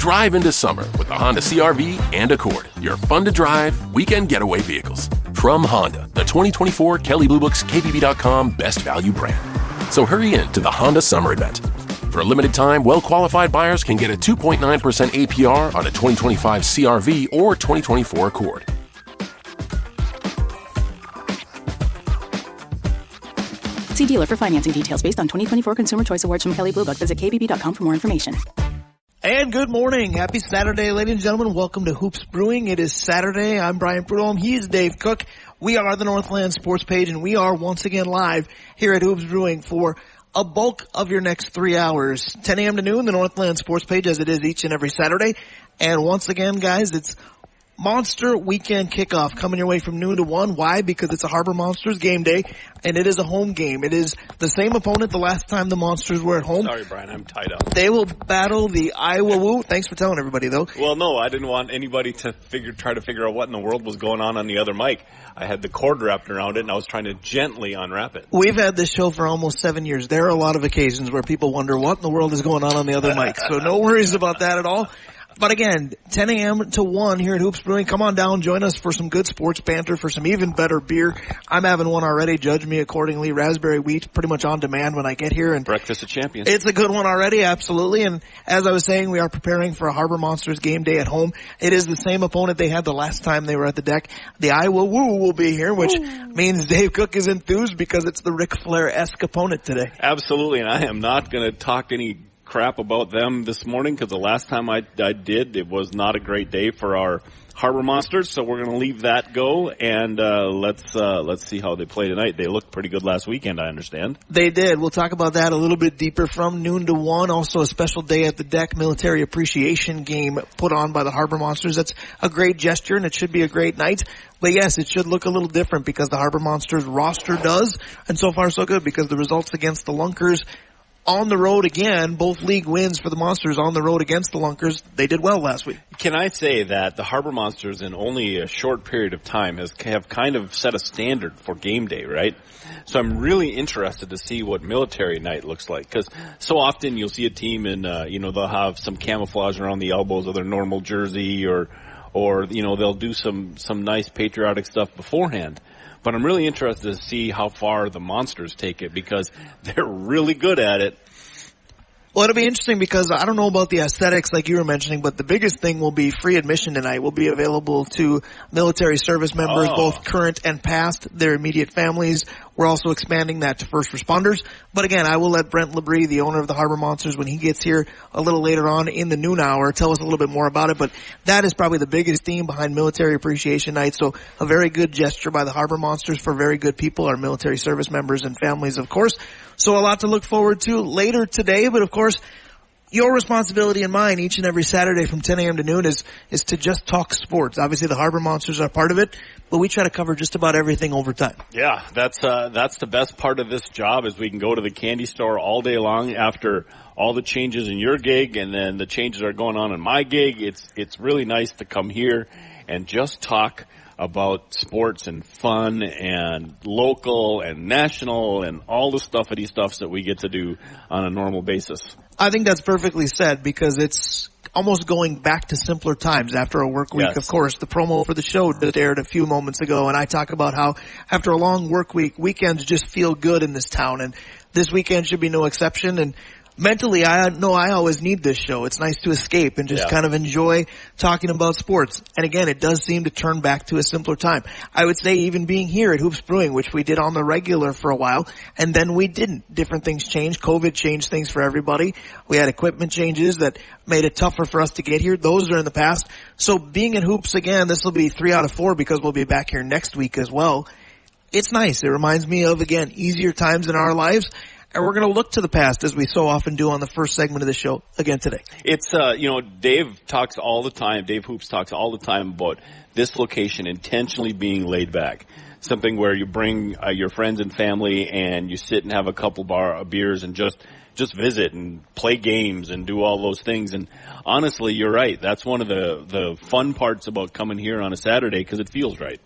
Drive into summer with the Honda CR-V and Accord, your fun-to-drive, weekend getaway vehicles. From Honda, the 2024 Kelley Blue Book's KBB.com Best Value brand. So hurry in to the Honda Summer Event. For a limited time, well-qualified buyers can get a 2.9% APR on a 2025 CR-V or 2024 Accord. See dealer for financing details based on 2024 Consumer Choice Awards from Kelley Blue Book. Visit KBB.com for more information. And good morning. Happy Saturday, ladies and gentlemen. Welcome to Hoops Brewing. It is Saturday. I'm Brian Prudhomme. He is Dave Cook. We are the Northland Sports Page, and we are once again live here at Hoops Brewing for a bulk of your next 3 hours. 10 a.m. to noon, the Northland Sports Page, as it is each and every Saturday. And once again, guys, it's Monster Weekend Kickoff coming your way from noon to 1. Why? Because it's a Harbor Monsters game day, and it is a home game. It is the same opponent the last time the Monsters were at home. Sorry, Brian, I'm tied up. They will battle the Iowa Woo. Thanks for telling everybody, though. Well, no, I didn't want anybody to try to figure out what in the world was going on the other mic. I had the cord wrapped around it, and I was trying to gently unwrap it. We've had this show for almost 7 years. There are a lot of occasions where people wonder what in the world is going on the other mic. So no worries about that at all. But again, 10 a.m. to 1 here at Hoops Brewing. Come on down, join us for some good sports banter, for some even better beer. I'm having one already. Judge me accordingly. Raspberry wheat, pretty much on demand when I get here. And Breakfast of Champions. It's a good one already, absolutely. And as I was saying, we are preparing for a Harbor Monsters game day at home. It is the same opponent they had the last time they were at the deck. The Iowa Woo will be here, which means Dave Cook is enthused because it's the Ric Flair-esque opponent today. Absolutely, and I am not going to talk any crap about them this morning because the last time I did, it was not a great day for our Harbor Monsters, so we're going to leave that go, and let's see how they play tonight. They looked pretty good last weekend, I understand. They did. We'll talk about that a little bit deeper from noon to 1. Also a special day at the deck, military appreciation game put on by the Harbor Monsters. That's a great gesture, and it should be a great night. But yes, it should look a little different because the Harbor Monsters roster does, and so far so good because the results against the Lunkers on the road again, both league wins for the Monsters on the road against the Lunkers. They did well last week. Can I say that the Harbor Monsters in only a short period of time have kind of set a standard for game day, right? So I'm really interested to see what military night looks like because so often you'll see a team and, they'll have some camouflage around the elbows of their normal jersey or they'll do some nice patriotic stuff beforehand. But I'm really interested to see how far the Monsters take it because they're really good at it. Well, it'll be interesting because I don't know about the aesthetics like you were mentioning, but the biggest thing will be free admission tonight will be available to military service members, both current and past, their immediate families. We're also expanding that to first responders. But again, I will let Brent Labrie, the owner of the Harbor Monsters, when he gets here a little later on in the noon hour, tell us a little bit more about it. But that is probably the biggest theme behind Military Appreciation Night. So a very good gesture by the Harbor Monsters for very good people, our military service members and families, of course. So a lot to look forward to later today. But of course, your responsibility and mine each and every Saturday from 10 a.m. to noon is to just talk sports. Obviously, the Harbor Monsters are part of it, but we try to cover just about everything over time. Yeah, that's the best part of this job is we can go to the candy store all day long after all the changes in your gig and then the changes are going on in my gig. It's really nice to come here and just talk about sports and fun and local and national and all the stuffity stuffs that we get to do on a normal basis. I think that's perfectly said because it's almost going back to simpler times after a work week. Yes. Of course, the promo for the show that aired a few moments ago, and I talk about how after a long work week, weekends just feel good in this town, and this weekend should be no exception. And mentally, I know I always need this show. It's nice to escape and just kind of enjoy talking about sports. And again, it does seem to turn back to a simpler time. I would say even being here at Hoops Brewing, which we did on the regular for a while, and then we didn't. Different things changed. COVID changed things for everybody. We had equipment changes that made it tougher for us to get here. Those are in the past. So being at Hoops again, this will be 3 out of 4 because we'll be back here next week as well. It's nice. It reminds me of, again, easier times in our lives. And we're going to look to the past as we so often do on the first segment of the show again today. It's, Dave talks all the time, Dave Hoops talks all the time about this location intentionally being laid back. Something where you bring your friends and family and you sit and have a couple beers and just visit and play games and do all those things. And honestly, you're right. That's one of the fun parts about coming here on a Saturday because it feels right.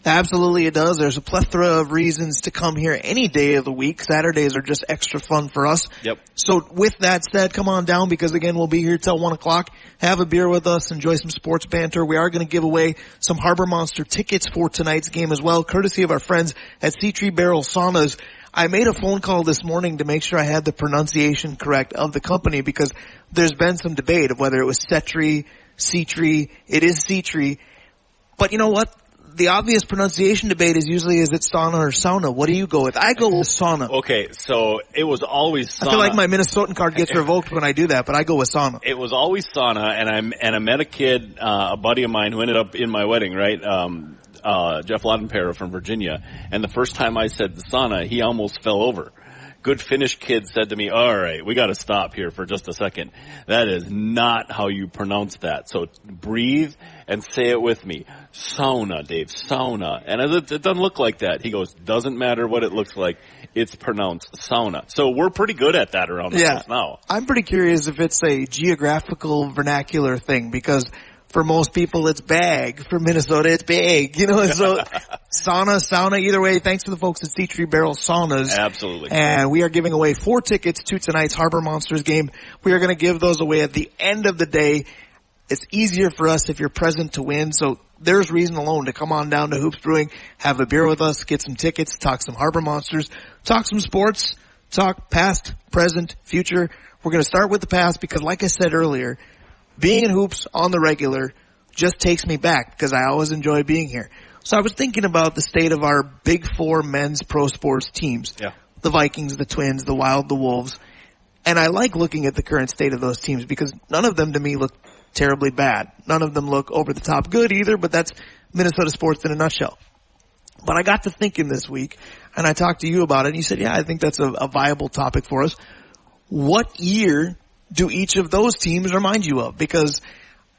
Absolutely it does. There's a plethora of reasons to come here any day of the week. Saturdays are just extra fun for us. Yep. So with that said, come on down because again, we'll be here till 1 o'clock. Have a beer with us. Enjoy some sports banter. We are going to give away some Harbor Monster tickets for tonight's game as well, courtesy of our friends at Sea Tree Barrel Saunas. I made a phone call this morning to make sure I had the pronunciation correct of the company because there's been some debate of whether it was Settree, Sea Tree. It is Sea Tree. But you know what? The obvious pronunciation debate is usually is it sauna or sauna? What do you go with? I go with sauna. Okay, so it was always sauna. I feel like my Minnesotan card gets revoked when I do that, but I go with sauna. It was always sauna, and I met a kid, a buddy of mine who ended up in my wedding, right? Jeff Laudenpera from Virginia. And the first time I said sauna, he almost fell over. Good Finnish kid said to me, all right, we got to stop here for just a second. That is not how you pronounce that. So breathe and say it with me. Sauna, Dave, sauna. And it doesn't look like that. He goes, doesn't matter what it looks like. It's pronounced sauna. So we're pretty good at that around the house now. I'm pretty curious if it's a geographical vernacular thing because for most people, it's bag. For Minnesota, it's bag. You know, so sauna, either way, thanks to the folks at Sea Tree Barrel Saunas. Absolutely. And we are giving away 4 tickets to tonight's Harbor Monsters game. We are going to give those away at the end of the day. It's easier for us if you're present to win. So there's reason alone to come on down to Hoops Brewing, have a beer with us, get some tickets, talk some Harbor Monsters, talk some sports, talk past, present, future. We're going to start with the past because like I said earlier, being in hoops on the regular just takes me back because I always enjoy being here. So I was thinking about the state of our big 4 men's pro sports teams. Yeah. The Vikings, the Twins, the Wild, the Wolves. And I like looking at the current state of those teams because none of them to me look terribly bad. None of them look over the top good either, but that's Minnesota sports in a nutshell. But I got to thinking this week and I talked to you about it and you said, yeah, I think that's a viable topic for us. What year do each of those teams remind you of? Because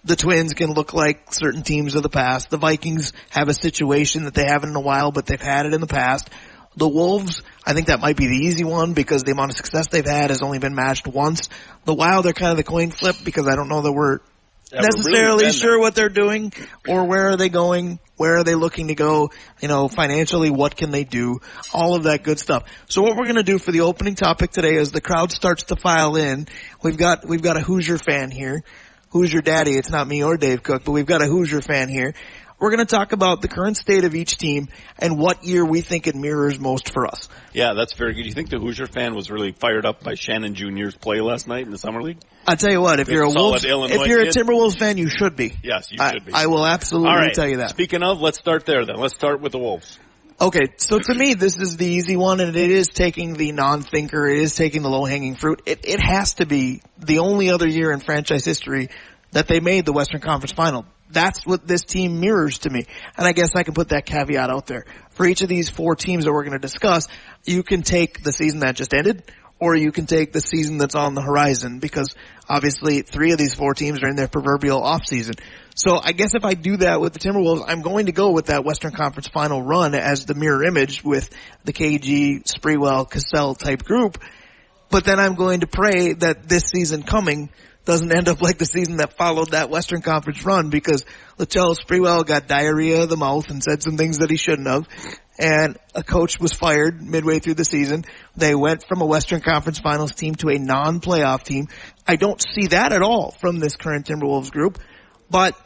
the Twins can look like certain teams of the past. The Vikings have a situation that they haven't in a while, but they've had it in the past. The Wolves, I think that might be the easy one because the amount of success they've had has only been matched once. The Wild are kind of the coin flip because I don't know that we're necessarily really sure what they're doing or where are they going, where are they looking to go, financially, what can they do, all of that good stuff. So what we're going to do for the opening topic today as the crowd starts to file in, we've got a Hoosier fan here. Hoosier daddy, it's not me or Dave Cook, but we've got a Hoosier fan here. We're going to talk about the current state of each team and what year we think it mirrors most for us. Yeah, that's very good. You think the Hoosier fan was really fired up by Shannon Jr.'s play last night in the Summer League? I'll tell you what, if you're a Timberwolves fan, you should be. Yes, you should be. I will absolutely tell you that. Speaking of, let's start there then. Let's start with the Wolves. Okay, so to me, this is the easy one, and it is taking the non-thinker. It is taking the low-hanging fruit. It has to be the only other year in franchise history that they made the Western Conference Final. That's what this team mirrors to me. And I guess I can put that caveat out there. For each of these 4 teams that we're going to discuss, you can take the season that just ended, or you can take the season that's on the horizon, because obviously 3 of these 4 teams are in their proverbial off season. So I guess if I do that with the Timberwolves, I'm going to go with that Western Conference Final run as the mirror image with the KG, Sprewell, Cassell type group. But then I'm going to pray that this season coming doesn't end up like the season that followed that Western Conference run, because Latrell Sprewell got diarrhea of the mouth and said some things that he shouldn't have. And a coach was fired midway through the season. They went from a Western Conference Finals team to a non-playoff team. I don't see that at all from this current Timberwolves group. But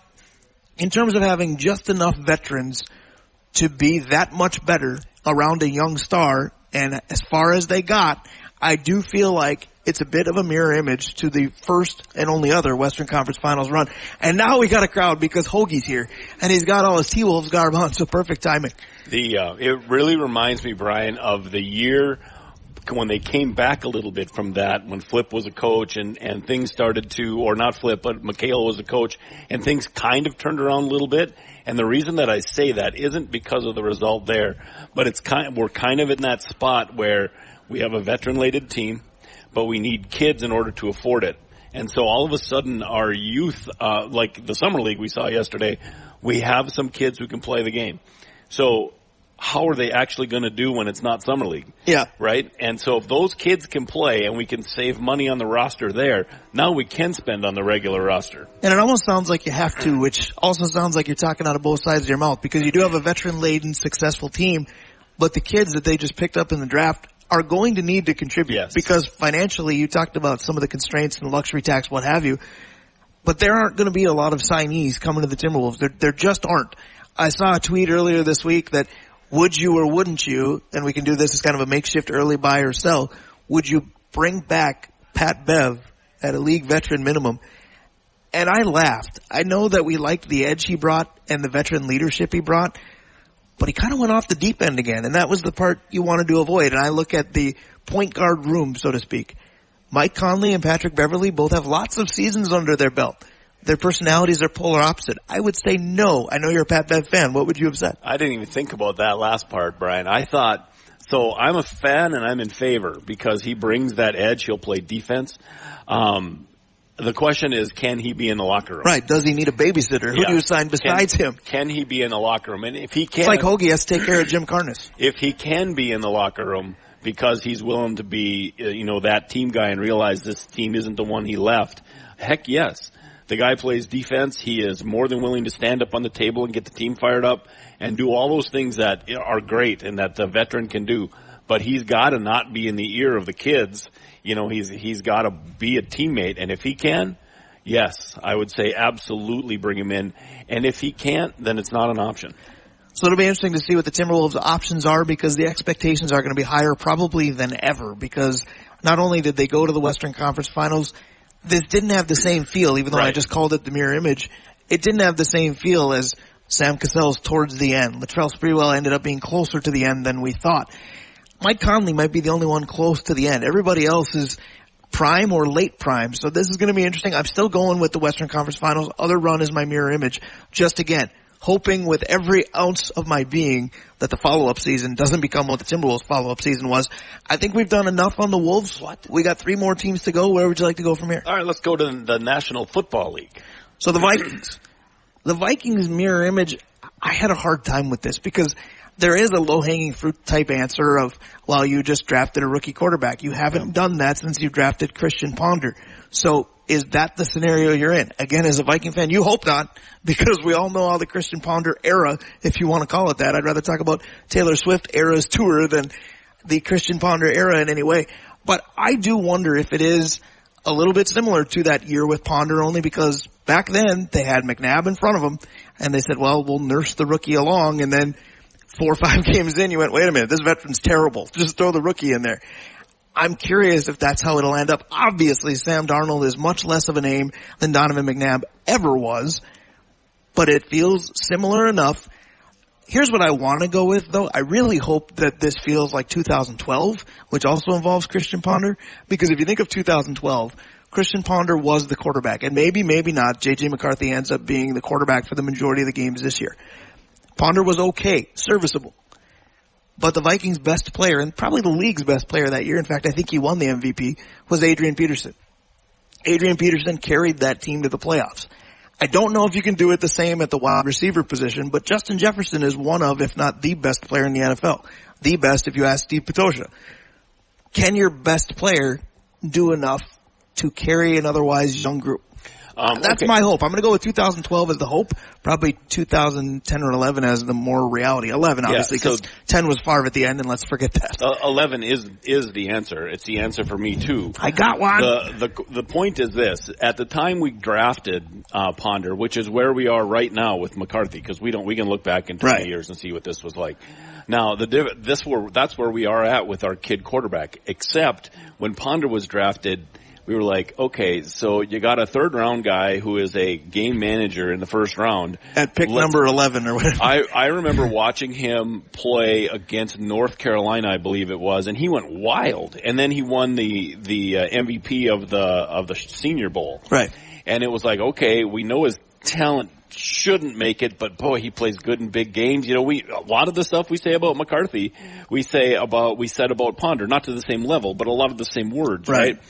in terms of having just enough veterans to be that much better around a young star, and as far as they got, I do feel like it's a bit of a mirror image to the first and only other Western Conference Finals run. And now we got a crowd because Hoagie's here, and he's got all his T-Wolves garb on, so perfect timing. It really reminds me, Brian, of the year when they came back a little bit from that, when Flip was a coach and things started to, or not Flip, but McHale was a coach, and things kind of turned around a little bit. And the reason that I say that isn't because of the result there, but we're kind of in that spot where we have a veteran-laden team, but we need kids in order to afford it. And so all of a sudden our youth, like the Summer League we saw yesterday, we have some kids who can play the game. So how are they actually going to do when it's not summer league? Yeah. Right? And so if those kids can play and we can save money on the roster there, now we can spend on the regular roster. And it almost sounds like you have to, which also sounds like you're talking out of both sides of your mouth, because you do have a veteran-laden, successful team, but the kids that they just picked up in the draft are going to need to contribute. Yes. Because financially, you talked about some of the constraints and luxury tax, what have you, but there aren't going to be a lot of signees coming to the Timberwolves. There just aren't. I saw a tweet earlier this week that would you or wouldn't you, and we can do this as kind of a makeshift early buy or sell, would you bring back Pat Bev at a league veteran minimum? And I laughed. I know that we liked the edge he brought and the veteran leadership he brought, but he kind of went off the deep end again, and that was the part you wanted to avoid. And I look at the point guard room, so to speak. Mike Conley and Patrick Beverley both have lots of seasons under their belt. Their personalities are polar opposite. I would say no. I know you're a Pat Bev fan. What would you have said? I didn't even think about that last part, Brian. I thought, so I'm a fan and I'm in favor because he brings that edge. He'll play defense. The question is, can he be in the locker room? Right. Does he need a babysitter? Who do you sign besides him? Can he be in the locker room? And if he can, it's like Hoagie has to take care of Jim Karnas. If he can be in the locker room because he's willing to be, that team guy and realize this team isn't the one he left, heck yes. The guy plays defense. He is more than willing to stand up on the table and get the team fired up and do all those things that are great and that the veteran can do. But he's got to not be in the ear of the kids. He's got to be a teammate. And if he can, yes, I would say absolutely bring him in. And if he can't, then it's not an option. So it'll be interesting to see what the Timberwolves' options are, because the expectations are going to be higher probably than ever, because not only did they go to the Western Conference Finals, this didn't have the same feel, even though I just called it the mirror image. It didn't have the same feel as Sam Cassell's towards the end. Latrell Sprewell ended up being closer to the end than we thought. Mike Conley might be the only one close to the end. Everybody else is prime or late prime. So this is going to be interesting. I'm still going with the Western Conference Finals. Other run is my mirror image. Just again, hoping with every ounce of my being that the follow-up season doesn't become what the Timberwolves follow-up season was. I think we've done enough on the Wolves. We got 3 more teams to go. Where would you like to go from here? All right, let's go to the National Football League. So the Vikings. The Vikings mirror image, I had a hard time with this because there is a low-hanging fruit type answer of, well, you just drafted a rookie quarterback. You haven't done that since you drafted Christian Ponder. So is that the scenario you're in? Again, as a Viking fan, you hope not, because we all know how the Christian Ponder era, if you want to call it that. I'd rather talk about Taylor Swift era's tour than the Christian Ponder era in any way. But I do wonder if it is a little bit similar to that year with Ponder, only because back then they had McNabb in front of them, and they said, well, we'll nurse the rookie along, and then 4 or 5 games in, you went, wait a minute, this veteran's terrible. Just throw the rookie in there. I'm curious if that's how it'll end up. Obviously, Sam Darnold is much less of a name than Donovan McNabb ever was, but it feels similar enough. Here's what I want to go with, though. I really hope that this feels like 2012, which also involves Christian Ponder, because if you think of 2012, Christian Ponder was the quarterback, and maybe not, J.J. McCarthy ends up being the quarterback for the majority of the games this year. Ponder was okay, serviceable. But the Vikings' best player, and probably the league's best player that year, in fact, I think he won the MVP, was Adrian Peterson. Adrian Peterson carried that team to the playoffs. I don't know if you can do it the same at the wide receiver position, but Justin Jefferson is one of, if not the best player in the NFL. The best if you ask Steve Patosha. Can your best player do enough to carry an otherwise young group? That's my hope. I'm going to go with 2012 as the hope, probably 2010 or 11 as the more reality. 11, obviously, because 10 was Favre at the end, and let's forget that. 11 is the answer. It's the answer for me, too. I got one. The point is this. At the time we drafted Ponder, which is where we are right now with McCarthy, because we can look back in 20 years and see what this was like. Now, that's where we are at with our kid quarterback, except when Ponder was drafted, we were like, okay, so you got a 3rd-round guy who is a game manager in the 1st round. At pick number 11 or whatever. I remember watching him play against North Carolina, I believe it was, and he went wild. And then he won the MVP of the Senior Bowl. Right. And it was like, okay, we know his talent shouldn't make it, but boy, he plays good in big games. A lot of the stuff we say about McCarthy, we said about Ponder, not to the same level, but a lot of the same words, right?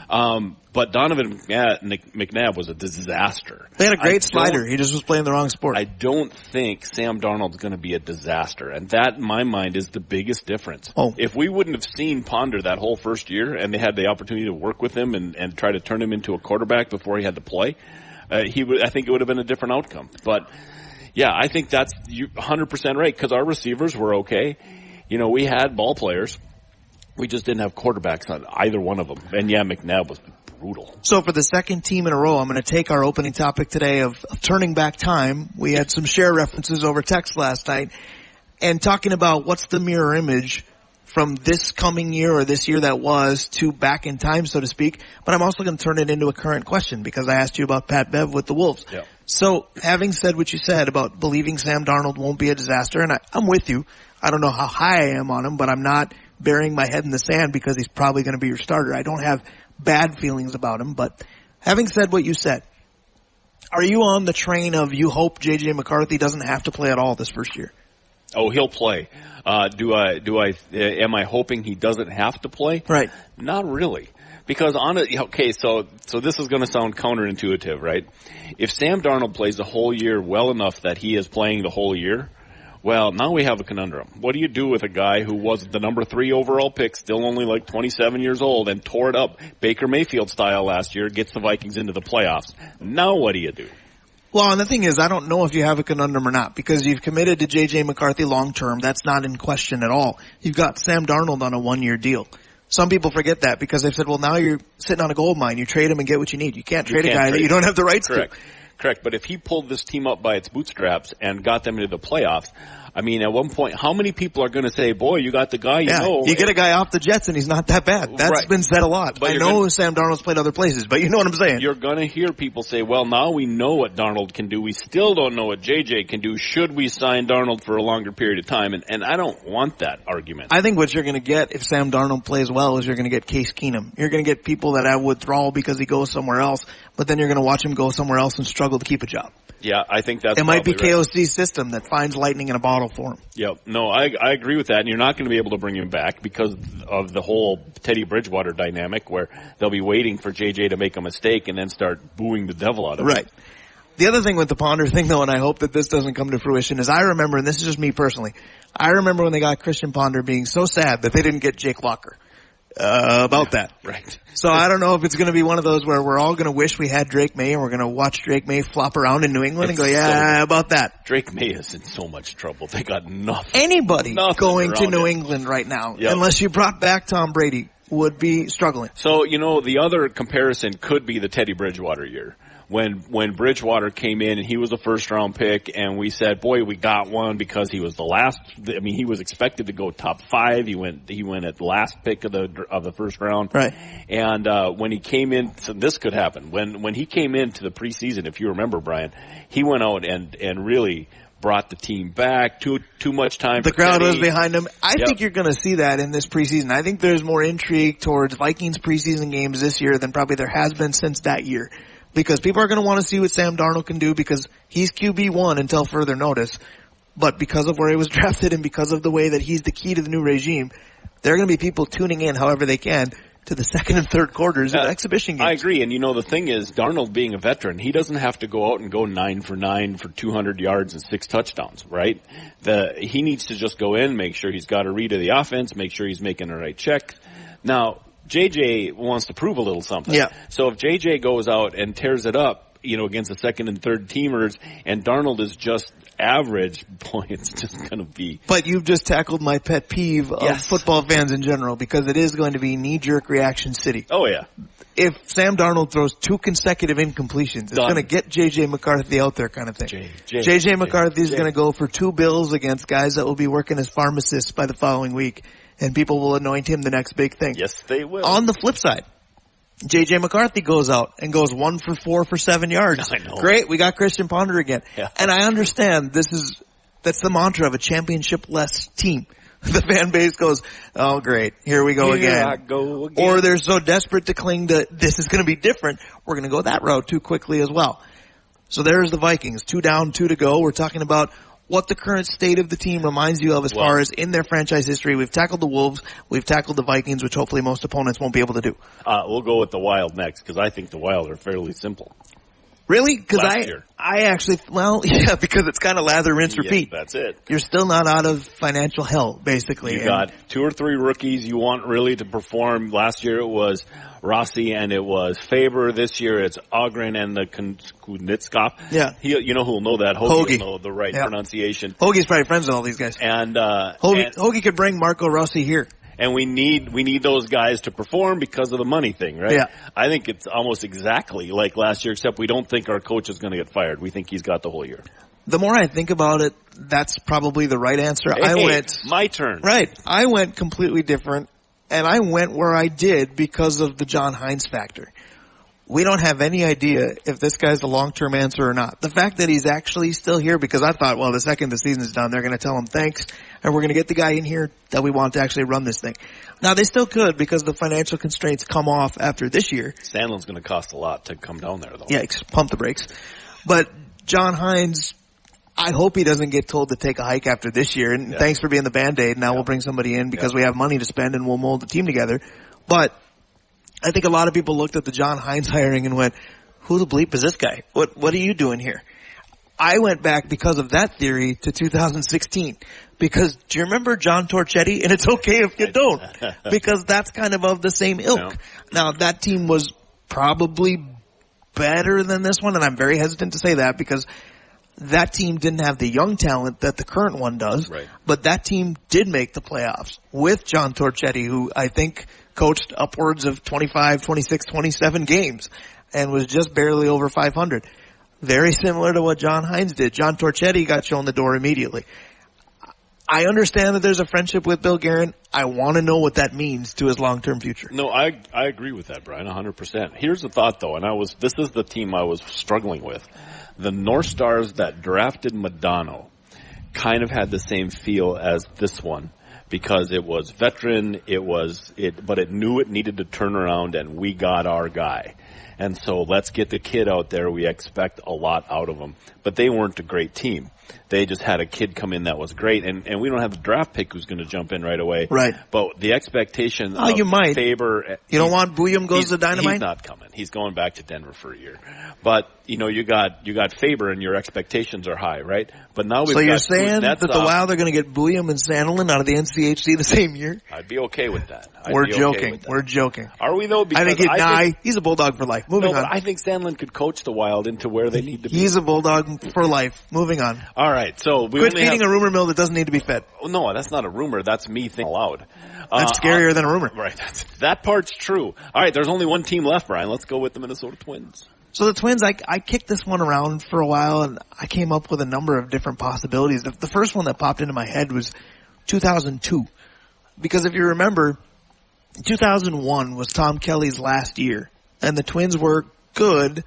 But Donovan McNabb was a disaster. They had a great slider. He just was playing the wrong sport. I don't think Sam Darnold's going to be a disaster. And that, in my mind, is the biggest difference. Oh. If we wouldn't have seen Ponder that whole first year and they had the opportunity to work with him and try to turn him into a quarterback before he had to play, I think it would have been a different outcome. But, yeah, I think that's 100% right because our receivers were okay. You know, we had ball players. We just didn't have quarterbacks on either one of them. And, yeah, McNabb was brutal. So for the second team in a row, I'm going to take our opening topic today of turning back time. We had some share references over text last night and talking about what's the mirror image from this coming year or this year that was to back in time, so to speak. But I'm also going to turn it into a current question because I asked you about Pat Bev with the Wolves. Yeah. So having said what you said about believing Sam Darnold won't be a disaster, and I'm with you. I don't know how high I am on him, but I'm not burying my head in the sand because he's probably going to be your starter. I don't have bad feelings about him, but having said what you said, are you on the train of you hope J.J. McCarthy doesn't have to play at all this first year? Oh, he'll play. Am I hoping he doesn't have to play? Right. Not really. Because so this is going to sound counterintuitive, right? If Sam Darnold plays the whole year well enough that he is playing the whole year, well, now we have a conundrum. What do you do with a guy who was the number 3 overall pick, still only like 27 years old, and tore it up Baker Mayfield style last year, gets the Vikings into the playoffs? Now what do you do? Well, and the thing is, I don't know if you have a conundrum or not, because you've committed to J.J. McCarthy long term. That's not in question at all. You've got Sam Darnold on a 1-year deal. Some people forget that because they've said, well, now you're sitting on a gold mine. You trade him and get what you need. You can't trade a guy that you don't have the rights to. Correct. But if he pulled this team up by its bootstraps and got them into the playoffs, I mean, at one point, how many people are going to say, boy, you got the guy you know? You get a guy off the Jets and he's not that bad. That's been said a lot. But I know Sam Darnold's played other places, but you know what I'm saying. You're going to hear people say, well, now we know what Darnold can do. We still don't know what JJ can do. Should we sign Darnold for a longer period of time? And I don't want that argument. I think what you're going to get if Sam Darnold plays well is you're going to get Case Keenum. You're going to get people that have withdrawal because he goes somewhere else, but then you're going to watch him go somewhere else and struggle to keep a job. Yeah, I think that's it might be right. KOC's system that finds lightning in a bottle for him. Yep. No, I agree with that, and you're not going to be able to bring him back because of the whole Teddy Bridgewater dynamic where they'll be waiting for JJ to make a mistake and then start booing the devil out of him. Right. The other thing with the Ponder thing, though, and I hope that this doesn't come to fruition, is I remember, and this is just me personally, I remember when they got Christian Ponder being so sad that they didn't get Jake Locker. About that. Right. So I don't know if it's going to be one of those where we're all going to wish we had Drake May and we're going to watch Drake May flop around in New England and go, about that. Drake May is in so much trouble. They got nothing. Anybody going to New England right now, unless you brought back Tom Brady, would be struggling. So, the other comparison could be the Teddy Bridgewater year. When Bridgewater came in and he was a first round pick and we said, boy, we got one because he was the last, he was expected to go top 5. He went at the last pick of the first round. Right. And, when he came in, so this could happen. When he came into the preseason, if you remember, Brian, he went out and really brought the team back. Too much time. The crowd was behind him. I think you're going to see that in this preseason. I think there's more intrigue towards Vikings preseason games this year than probably there has been since that year. Because people are going to want to see what Sam Darnold can do because he's QB1 until further notice. But because of where he was drafted and because of the way that he's the key to the new regime, there are going to be people tuning in however they can to the second and third quarters of exhibition games. I agree. And the thing is, Darnold being a veteran, he doesn't have to go out and go 9 for 9 for 200 yards and 6 touchdowns, right? He needs to just go in, make sure he's got a read of the offense, make sure he's making the right check. Now, JJ wants to prove a little something. Yeah. So if JJ goes out and tears it up, against the second and third teamers and Darnold is just average, boy, it's just going to be. But you've just tackled my pet peeve of football fans in general because it is going to be knee-jerk reaction city. Oh, yeah. If Sam Darnold throws 2 consecutive incompletions, it's going to get J.J. McCarthy out there kind of thing. J.J. McCarthy is going to go for 2 bills against guys that will be working as pharmacists by the following week. And people will anoint him the next big thing. Yes, they will. On the flip side, J.J. McCarthy goes out and goes 1 for 4 for 7 yards. I know. Great, we got Christian Ponder again. Yeah. And I understand that's the mantra of a championship-less team. The fan base goes, oh great, here we go again. I go again. Or they're so desperate to cling to this is going to be different, we're going to go that route too quickly as well. So there's the Vikings, 2 down, 2 to go. We're talking about what the current state of the team reminds you of as far as in their franchise history. We've tackled the Wolves. We've tackled the Vikings, which hopefully most opponents won't be able to do. We'll go with the Wild next because I think the Wild are fairly simple. Really? Because I actually, yeah, because it's kind of lather, rinse, repeat. That's it. You're still not out of financial hell, basically. You got 2 or 3 rookies you want really to perform. Last year it was Rossi and it was Faber. This year it's Ogren and the Kunitskov. Yeah. You know who will know that? Hoagie will know the right pronunciation. Hoagie's probably friends with all these guys. And, Hoagie could bring Marco Rossi here. And we need those guys to perform because of the money thing, right? Yeah. I think it's almost exactly like last year, except we don't think our coach is going to get fired. We think he's got the whole year. The more I think about it, that's probably the right answer. My turn. Right. I went completely different, and I went where I did because of the John Hines factor. We don't have any idea if this guy's the long-term answer or not. The fact that he's actually still here, because I thought, well, the second the season's done, they're going to tell him thanks, and we're going to get the guy in here that we want to actually run this thing. Now, they still could because the financial constraints come off after this year. Sandlin's going to cost a lot to come down there, though. Yikes, pump the brakes. But John Hines, I hope he doesn't get told to take a hike after this year, and thanks for being the Band-Aid. Now we'll bring somebody in because we have money to spend and we'll mold the team together. But I think a lot of people looked at the John Hines hiring and went, who the bleep is this guy? What are you doing here? I went back because of that theory to 2016. Because do you remember John Torchetti? And it's okay if you don't. Because that's kind of the same ilk. No. Now that team was probably better than this one, and I'm very hesitant to say that because that team didn't have the young talent that the current one does. Right. But that team did make the playoffs with John Torchetti, who I think coached upwards of 25, 26, 27 games and was just barely over 500. Very similar to what John Hines did. John Torchetti got shown the door immediately. I understand that there's a friendship with Bill Guerin. I want to know what that means to his long-term future. No, I agree with that, Brian, 100%. Here's the thought, though, and this is the team I was struggling with. The North Stars that drafted Modano kind of had the same feel as this one because it was veteran, but it knew it needed to turn around, and we got our guy. And so let's get the kid out there. We expect a lot out of him. But they weren't a great team. They just had a kid come in that was great. And we don't have a draft pick who's going to jump in right away. Right. But the expectation of you might. Faber. You don't want Bouillon goes to Dynamite? He's not coming. He's going back to Denver for a year. But, you got Faber and your expectations are high, right? But now we've got. So you're saying that the Wild are going to get Bouillon and Sandlin out of the NCHC the same year? I'd be okay with that. We're joking. We're joking. Are we though? Because he's a Bulldog for life. Moving on. But I think Sandlin could coach the Wild into where they need to be. He's a Bulldog for life. Moving on. All right. So quit feeding a rumor mill that doesn't need to be fed. Oh, no, that's not a rumor. That's me thinking aloud. That's scarier than a rumor. Right. That part's true. All right. There's only one team left, Brian. Let's go with the Minnesota Twins. So the Twins, I kicked this one around for a while, and I came up with a number of different possibilities. The first one that popped into my head was 2002. Because if you remember, 2001 was Tom Kelly's last year, and the Twins were good,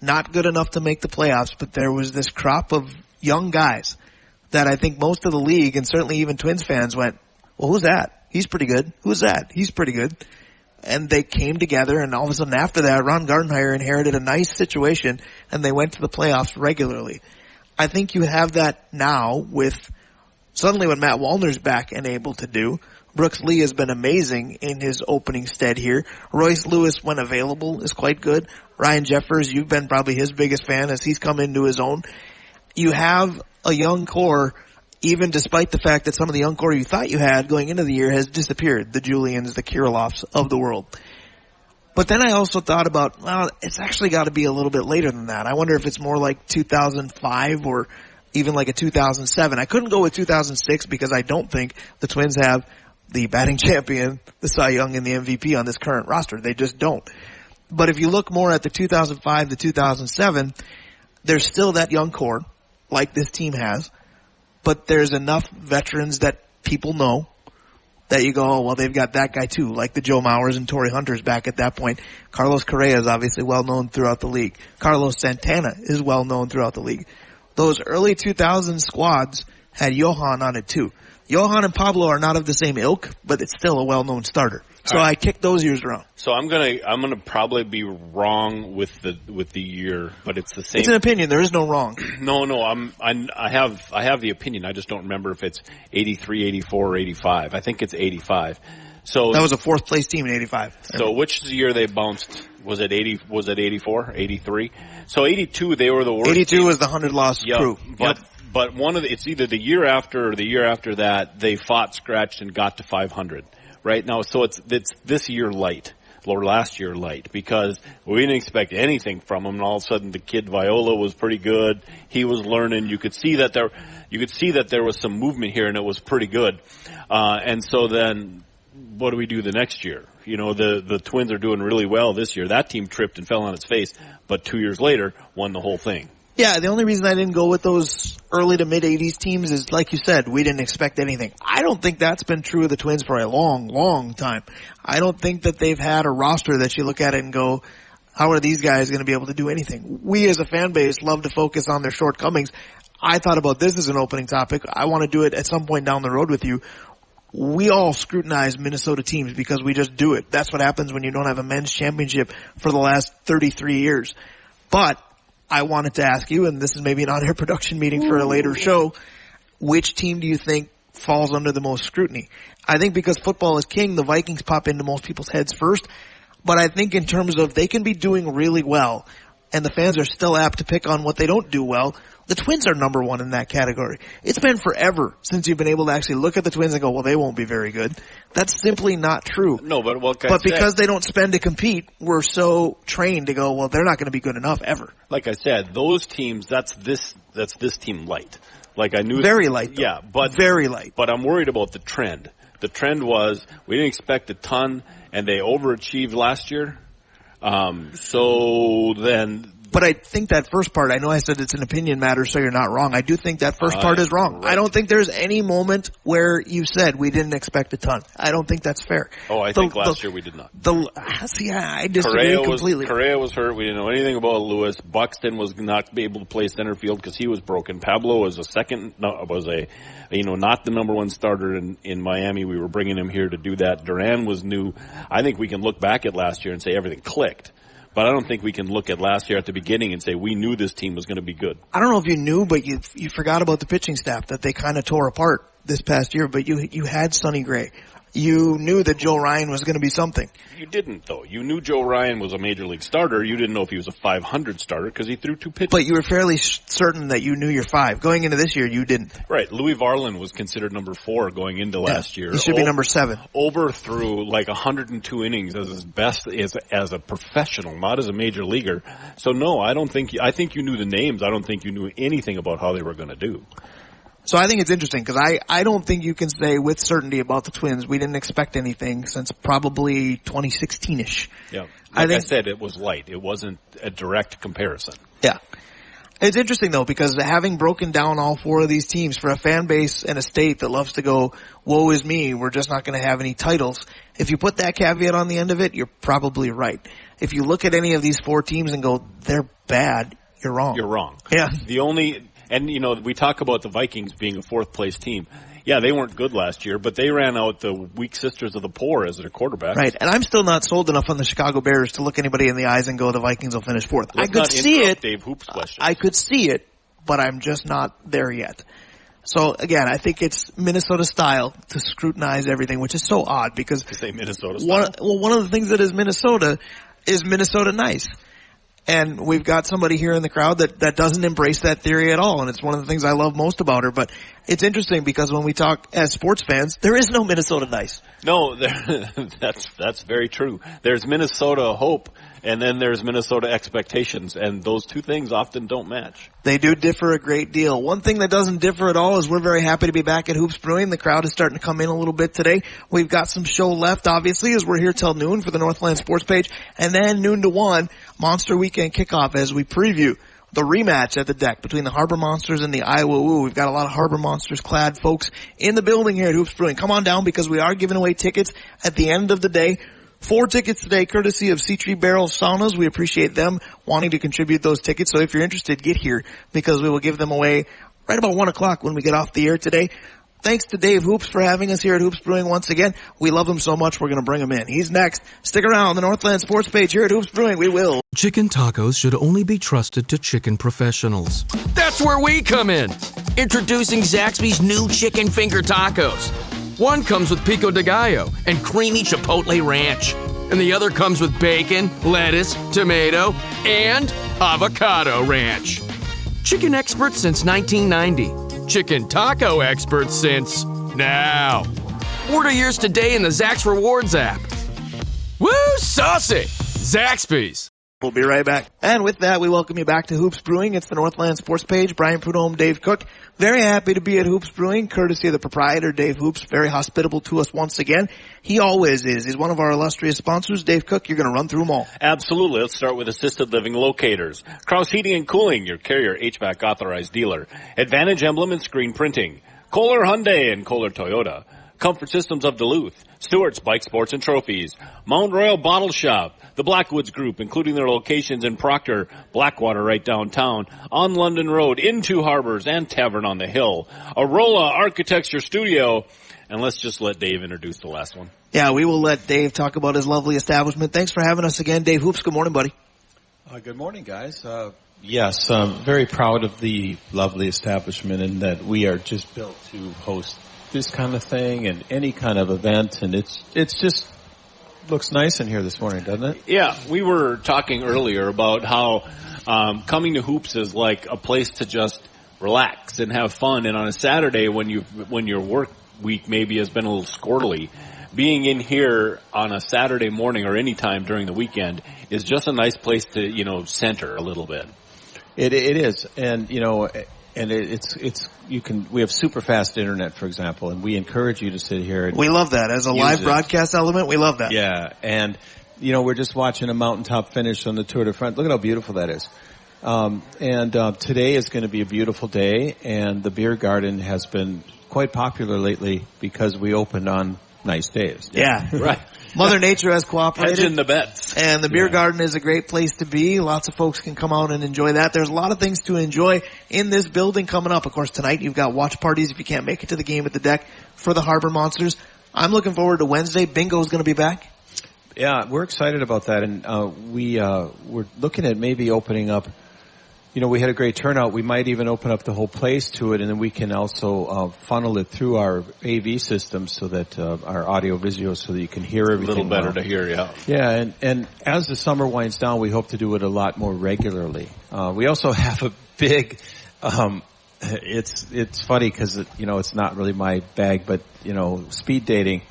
not good enough to make the playoffs, but there was this crop of young guys that I think most of the league, and certainly even Twins fans, went, well, who's that? He's pretty good. Who's that? He's pretty good. And they came together, and all of a sudden after that, Ron Gardenhire inherited a nice situation, and they went to the playoffs regularly. I think you have that now with suddenly what Matt Wallner's back and able to do. Brooks Lee has been amazing in his opening stead here. Royce Lewis, when available, is quite good. Ryan Jeffers, you've been probably his biggest fan as he's come into his own. You have a young core, even despite the fact that some of the young core you thought you had going into the year has disappeared. The Julians, the Kirilovs of the world. But then I also thought about, well, it's actually got to be a little bit later than that. I wonder if it's more like 2005 or even like a 2007. I couldn't go with 2006 because I don't think the Twins have the batting champion, the Cy Young, and the MVP on this current roster. They just don't. But if you look more at the 2005 to 2007, there's still that young core, like this team has, but there's enough veterans that people know that you go, oh, well, they've got that guy too, like the Joe Mauers and Torrey Hunters back at that point. Carlos Correa is obviously well known throughout the league. Carlos Santana is well known throughout the league. Those early 2000s squads had Johan on it too. Johan and Pablo are not of the same ilk, but it's still a well-known starter. So I kicked those years around. So I'm gonna probably be wrong with the year, but it's the same. It's an opinion. There is no wrong. No. I have the opinion. I just don't remember if it's 83, 84, or 85. I think it's 85. So that was a fourth place team in 85. So which year they bounced? Was it 80? Was it 84? 83? So 82, they were the worst. 82 team. was the 100 loss crew. But it's either the year after or the year after that they fought, scratched, and got to 500. Right now, so it's this year light, or last year light, because we didn't expect anything from him, and all of a sudden the kid Viola was pretty good. He was learning. You could see that there was some movement here, and it was pretty good. And so then, what do we do the next year? You know, the Twins are doing really well this year. That team tripped and fell on its face, but 2 years later won the whole thing. Yeah, the only reason I didn't go with those early to mid-'80s teams is, like you said, we didn't expect anything. I don't think that's been true of the Twins for a long, long time. I don't think that they've had a roster that you look at it and go, how are these guys going to be able to do anything? We as a fan base love to focus on their shortcomings. I thought about this as an opening topic. I want to do it at some point down the road with you. We all scrutinize Minnesota teams because we just do it. That's what happens when you don't have a men's championship for the last 33 years. But I wanted to ask you, and this is maybe an on-air production meeting for a later show, which team do you think falls under the most scrutiny? I think because football is king, the Vikings pop into most people's heads first. But I think in terms of they can be doing really well, and the fans are still apt to pick on what they don't do well, the Twins are number one in that category. It's been forever since you've been able to actually look at the Twins and go, well, they won't be very good. That's simply not true. No, but because they don't spend to compete, we're so trained to go, well, they're not going to be good enough ever. Like I said, those teams, that's this team light. Like I knew very light. Though. Yeah, but very light. But I'm worried about the trend. The trend was we didn't expect a ton, and they overachieved last year. So then. But I think that first part, I know I said it's an opinion matter, so you're not wrong. I do think that first part is wrong. Right. I don't think there's any moment where you said we didn't expect a ton. I don't think that's fair. Oh, I think last year we did not. I disagree completely. Correa was hurt. We didn't know anything about Lewis. Buxton was not able to play center field because he was broken. Pablo was not the number one starter in Miami. We were bringing him here to do that. Duran was new. I think we can look back at last year and say everything clicked. But I don't think we can look at last year at the beginning and say we knew this team was going to be good. I don't know if you knew, but you forgot about the pitching staff that they kind of tore apart this past year. But you had Sonny Gray. You knew that Joe Ryan was going to be something. You didn't, though. You knew Joe Ryan was a major league starter. You didn't know if he was a 500 starter because he threw 2 pitches. But you were fairly certain that you knew your 5. Going into this year, you didn't. Right. Louis Varland was considered number 4 going into last year. He should be number 7. Ober threw like 102 innings as his best as a professional, not as a major leaguer. So no, I think you knew the names. I don't think you knew anything about how they were going to do. So I think it's interesting because I don't think you can say with certainty about the Twins we didn't expect anything since probably 2016-ish. Yeah. Like I said, it was light. It wasn't a direct comparison. Yeah. It's interesting though because having broken down all 4 of these teams for a fan base and a state that loves to go, woe is me, we're just not going to have any titles. If you put that caveat on the end of it, you're probably right. If you look at any of these 4 teams and go, they're bad, you're wrong. You're wrong. Yeah. And, we talk about the Vikings being a 4th place team. Yeah, they weren't good last year, but they ran out the weak sisters of the poor as their quarterbacks. Right, and I'm still not sold enough on the Chicago Bears to look anybody in the eyes and go, the Vikings will finish 4th. I could see it. Dave Hoops questions. I could see it, but I'm just not there yet. So again, I think it's Minnesota style to scrutinize everything, which is so odd because to say Minnesota style. One of the things that is Minnesota nice. And we've got somebody here in the crowd that doesn't embrace that theory at all. And it's one of the things I love most about her. But it's interesting because when we talk as sports fans, there is no Minnesota nice. No, that's very true. There's Minnesota hope, and then there's Minnesota expectations, and those two things often don't match. They do differ a great deal. One thing that doesn't differ at all is we're very happy to be back at Hoops Brewing. The crowd is starting to come in a little bit today. We've got some show left, obviously, as we're here till noon for the Northland Sports Page, and then noon to 1, Monster Weekend Kickoff as we preview the rematch at the deck between the Harbor Monsters and the Iowa Woo. We've got a lot of Harbor Monsters clad folks in the building here at Hoops Brewing. Come on down because we are giving away tickets at the end of the day. 4 tickets today courtesy of Sea Tree Barrel Saunas. We appreciate them wanting to contribute those tickets. So if you're interested, get here because we will give them away right about 1 o'clock when we get off the air today. Thanks to Dave Hoops for having us here at Hoops Brewing once again. We love him so much, we're going to bring him in. He's next. Stick around, the Northland Sports page here at Hoops Brewing. We will. Chicken tacos should only be trusted to chicken professionals. That's where we come in. Introducing Zaxby's new chicken finger tacos. One comes with pico de gallo and creamy chipotle ranch. And the other comes with bacon, lettuce, tomato, and avocado ranch. Chicken experts since 1990. Chicken taco experts since now. Order yours today in the Zax Rewards app. Woo, saucy! Zaxby's. We'll be right back. And with that, we welcome you back to Hoops Brewing. It's the Northland Sports page. Brian Prudhomme, Dave Cook. Very happy to be at Hoops Brewing, courtesy of the proprietor, Dave Hoops. Very hospitable to us once again. He always is. He's one of our illustrious sponsors. Dave Cook, you're going to run through them all. Absolutely. Let's start with Assisted Living Locators. Kraus Heating and Cooling, your Carrier HVAC authorized dealer. Advantage Emblem and Screen Printing. Kohler Hyundai and Kohler Toyota. Comfort Systems of Duluth, Stewart's Bike Sports and Trophies, Mount Royal Bottle Shop, the Blackwoods Group, including their locations in Proctor, Blackwater right downtown, on London Road, in Two Harbors, and Tavern on the Hill, Arola Architecture Studio, and let's just let Dave introduce the last one. Yeah, we will let Dave talk about his lovely establishment. Thanks for having us again, Dave Hoops. Good morning, buddy. Good morning, guys. Yes, I'm very proud of the lovely establishment and that we are just built to host this kind of thing and any kind of event, and it's just looks nice in here this morning, doesn't it? Yeah, we were talking earlier about how coming to Hoops is like a place to just relax and have fun. And on a Saturday, when your work week maybe has been a little squirrely, being in here on a Saturday morning or any time during the weekend is just a nice place to center a little bit. It is, and we have super fast internet, for example, and we encourage you to sit here and we love that as a live broadcast element. We love that. Yeah, and we're just watching a mountaintop finish on the Tour de France. Look at how beautiful that is. Today is going to be a beautiful day, and the beer garden has been quite popular lately because we opened on nice days. Yeah, right. Mother Nature has cooperated. Hedging the bets. And the beer garden is a great place to be. Lots of folks can come out and enjoy that. There's a lot of things to enjoy in this building coming up. Of course, tonight you've got watch parties if you can't make it to the game at the deck for the Harbor Monsters. I'm looking forward to Wednesday. Bingo is going to be back. Yeah, we're excited about that, and we're looking at maybe opening up. We had a great turnout. We might even open up the whole place to it, and then we can also funnel it through our AV system so that our audio visual, so that you can hear everything. A little better to hear, yeah. Yeah, and as the summer winds down, we hope to do it a lot more regularly. We also have a big. It's funny because it's not really my bag, but speed dating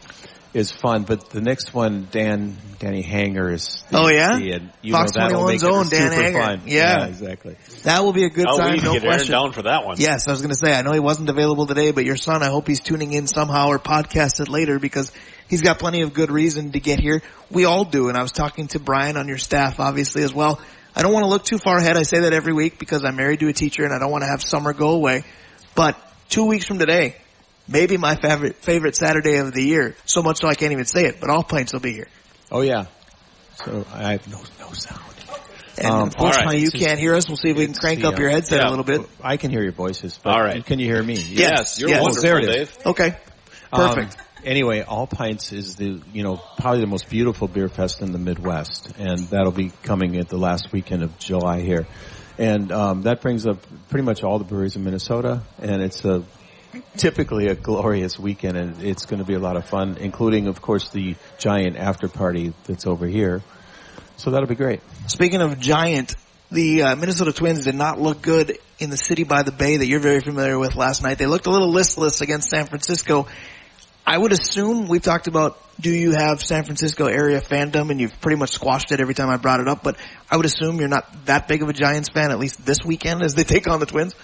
is fun, but the next one, Danny Hanger is. Oh yeah, and Fox 21's own Dan Hanger. Fun. Yeah, exactly. That will be a good time. We need to get question. Aaron down for that one. Yes, I was going to say. I know he wasn't available today, but your son, I hope he's tuning in somehow or podcast it later because he's got plenty of good reason to get here. We all do, and I was talking to Brian on your staff, obviously as well. I don't want to look too far ahead. I say that every week because I'm married to a teacher, and I don't want to have summer go away. But 2 weeks from today. Maybe my favorite Saturday of the year. So much so I can't even say it, but All Pints will be here. Oh yeah. So I have no sound. And unfortunately you can't hear us. We'll see if we can crank up your headset a little bit. I can hear your voices. But all right. Can you hear me? Yes. You're wonderful, there it is. Dave. Okay. Perfect. Anyway, All Pints is probably the most beautiful beer fest in the Midwest, and that'll be coming at the last weekend of July here. And that brings up pretty much all the breweries in Minnesota, and it's typically a glorious weekend, and it's going to be a lot of fun, including, of course, the giant after party that's over here. So that'll be great. Speaking of giant, the Minnesota Twins did not look good in the city by the bay that you're very familiar with last night. They looked a little listless against San Francisco. I would assume, we've talked about, do you have San Francisco area fandom, and you've pretty much squashed it every time I brought it up, but I would assume you're not that big of a Giants fan, at least this weekend, as they take on the Twins.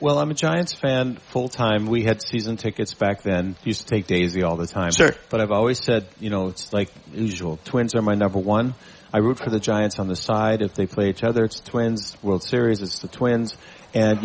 Well, I'm a Giants fan full time. We had season tickets back then. Used to take Daisy all the time. Sure. But I've always said, it's like usual. Twins are my number one. I root for the Giants on the side. If they play each other, it's the Twins. World Series, it's the Twins. And,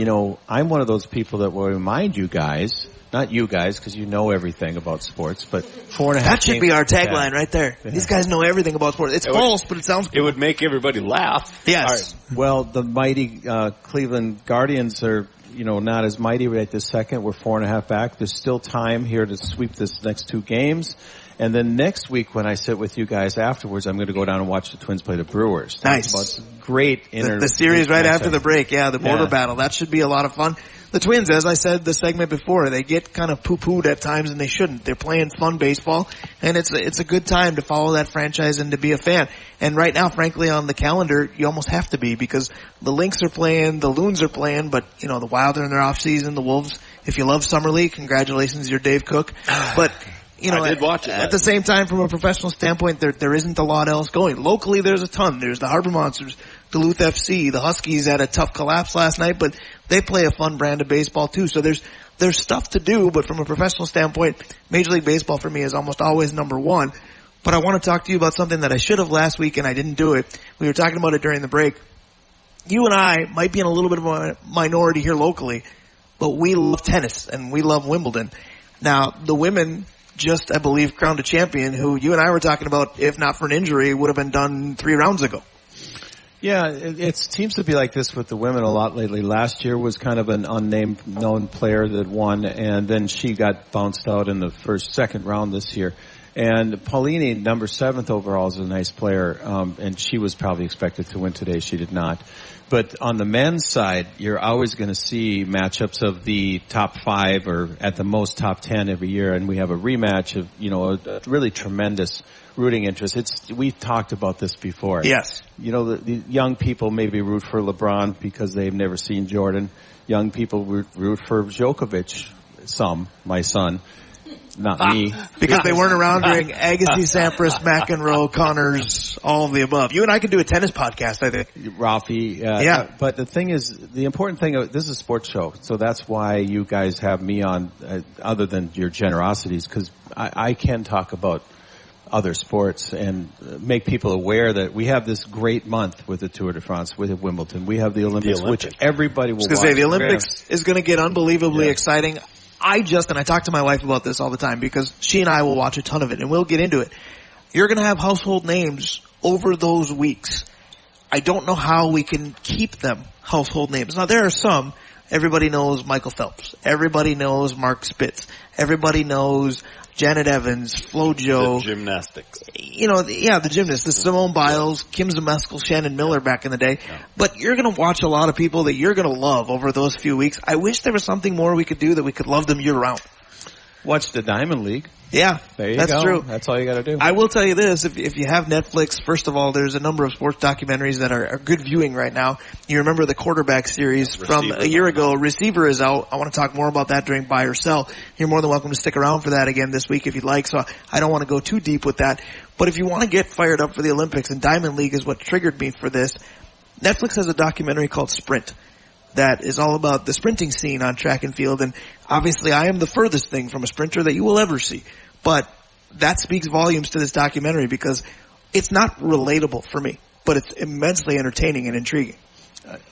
I'm one of those people that will remind you guys, not you guys, because you know everything about sports, but 4.5 That should be our tagline right there. Yeah. These guys know everything about sports. It's false, but it sounds cool. It would make everybody laugh. Yes. Right. Well, the mighty Cleveland Guardians are, not as mighty right this second. We're 4.5 back. There's still time here to sweep this next 2 games. And then next week when I sit with you guys afterwards, I'm going to go down and watch the Twins play the Brewers. Nice. About great the series right after the break. Yeah, the border battle. That should be a lot of fun. The Twins, as I said the segment before, they get kind of poo-pooed at times and they shouldn't. They're playing fun baseball and it's a good time to follow that franchise and to be a fan. And right now, frankly, on the calendar, you almost have to be because the Lynx are playing, the Loons are playing, but the Wild are in their off season, the Wolves. If you love Summer League, congratulations, you're Dave Cook. But I did watch it. At the same time, from a professional standpoint, there isn't a lot else going. Locally, there's a ton. There's the Harbor Monsters, Duluth FC, the Huskies had a tough collapse last night, but they play a fun brand of baseball too. So there's stuff to do, but from a professional standpoint, Major League Baseball for me is almost always number one. But I want to talk to you about something that I should have last week and I didn't do it. We were talking about it during the break. You and I might be in a little bit of a minority here locally, but we love tennis and we love Wimbledon. Now, the women just, I believe, crowned a champion who you and I were talking about, if not for an injury, would have been done 3 rounds ago. Yeah, it seems to be like this with the women a lot lately. Last year was kind of an unnamed known player that won, and then she got bounced out in the second round this year. And Paulini, number 7th overall, is a nice player, and she was probably expected to win today. She did not. But on the men's side, you're always going to see matchups of the top 5 or at the most top 10 every year, and we have a rematch of, a really tremendous rooting interest. We've talked about this before. Yes. The young people maybe root for LeBron because they've never seen Jordan. Young people root for Djokovic, my son. Not me. Because they weren't around during Agassi, Sampras, McEnroe, Connors, all of the above. You and I could do a tennis podcast, I think. Rafi. Yeah. But the thing is, the important thing, this is a sports show, so that's why you guys have me on, other than your generosities, because I can talk about other sports and make people aware that we have this great month with the Tour de France, with Wimbledon. We have the Olympics, which everybody will watch. The Olympics is going to get unbelievably exciting. I talk to my wife about this all the time because she and I will watch a ton of it and we'll get into it. You're going to have household names over those weeks. I don't know how we can keep them household names. Now there are some. Everybody knows Michael Phelps. Everybody knows Mark Spitz. Everybody knows Janet Evans, FloJo. The gymnastics. The gymnasts, the Simone Biles, Kim Zmeskal, Shannon Miller back in the day. Yeah. But you're going to watch a lot of people that you're going to love over those few weeks. I wish there was something more we could do that we could love them year round. Watch the Diamond League. Yeah, there you that's go. True. That's all you got to do. I will tell you this: if you have Netflix, first of all, there's a number of sports documentaries that are good viewing right now. You remember the quarterback series from a year ago? Receiver is out. I want to talk more about that during Buy or Sell. You're more than welcome to stick around for that again this week if you'd like. So I don't want to go too deep with that. But if you want to get fired up for the Olympics, and Diamond League is what triggered me for this, Netflix has a documentary called Sprint that is all about the sprinting scene on track and field. And obviously I am the furthest thing from a sprinter that you will ever see. But that speaks volumes to this documentary because it's not relatable for me, but it's immensely entertaining and intriguing.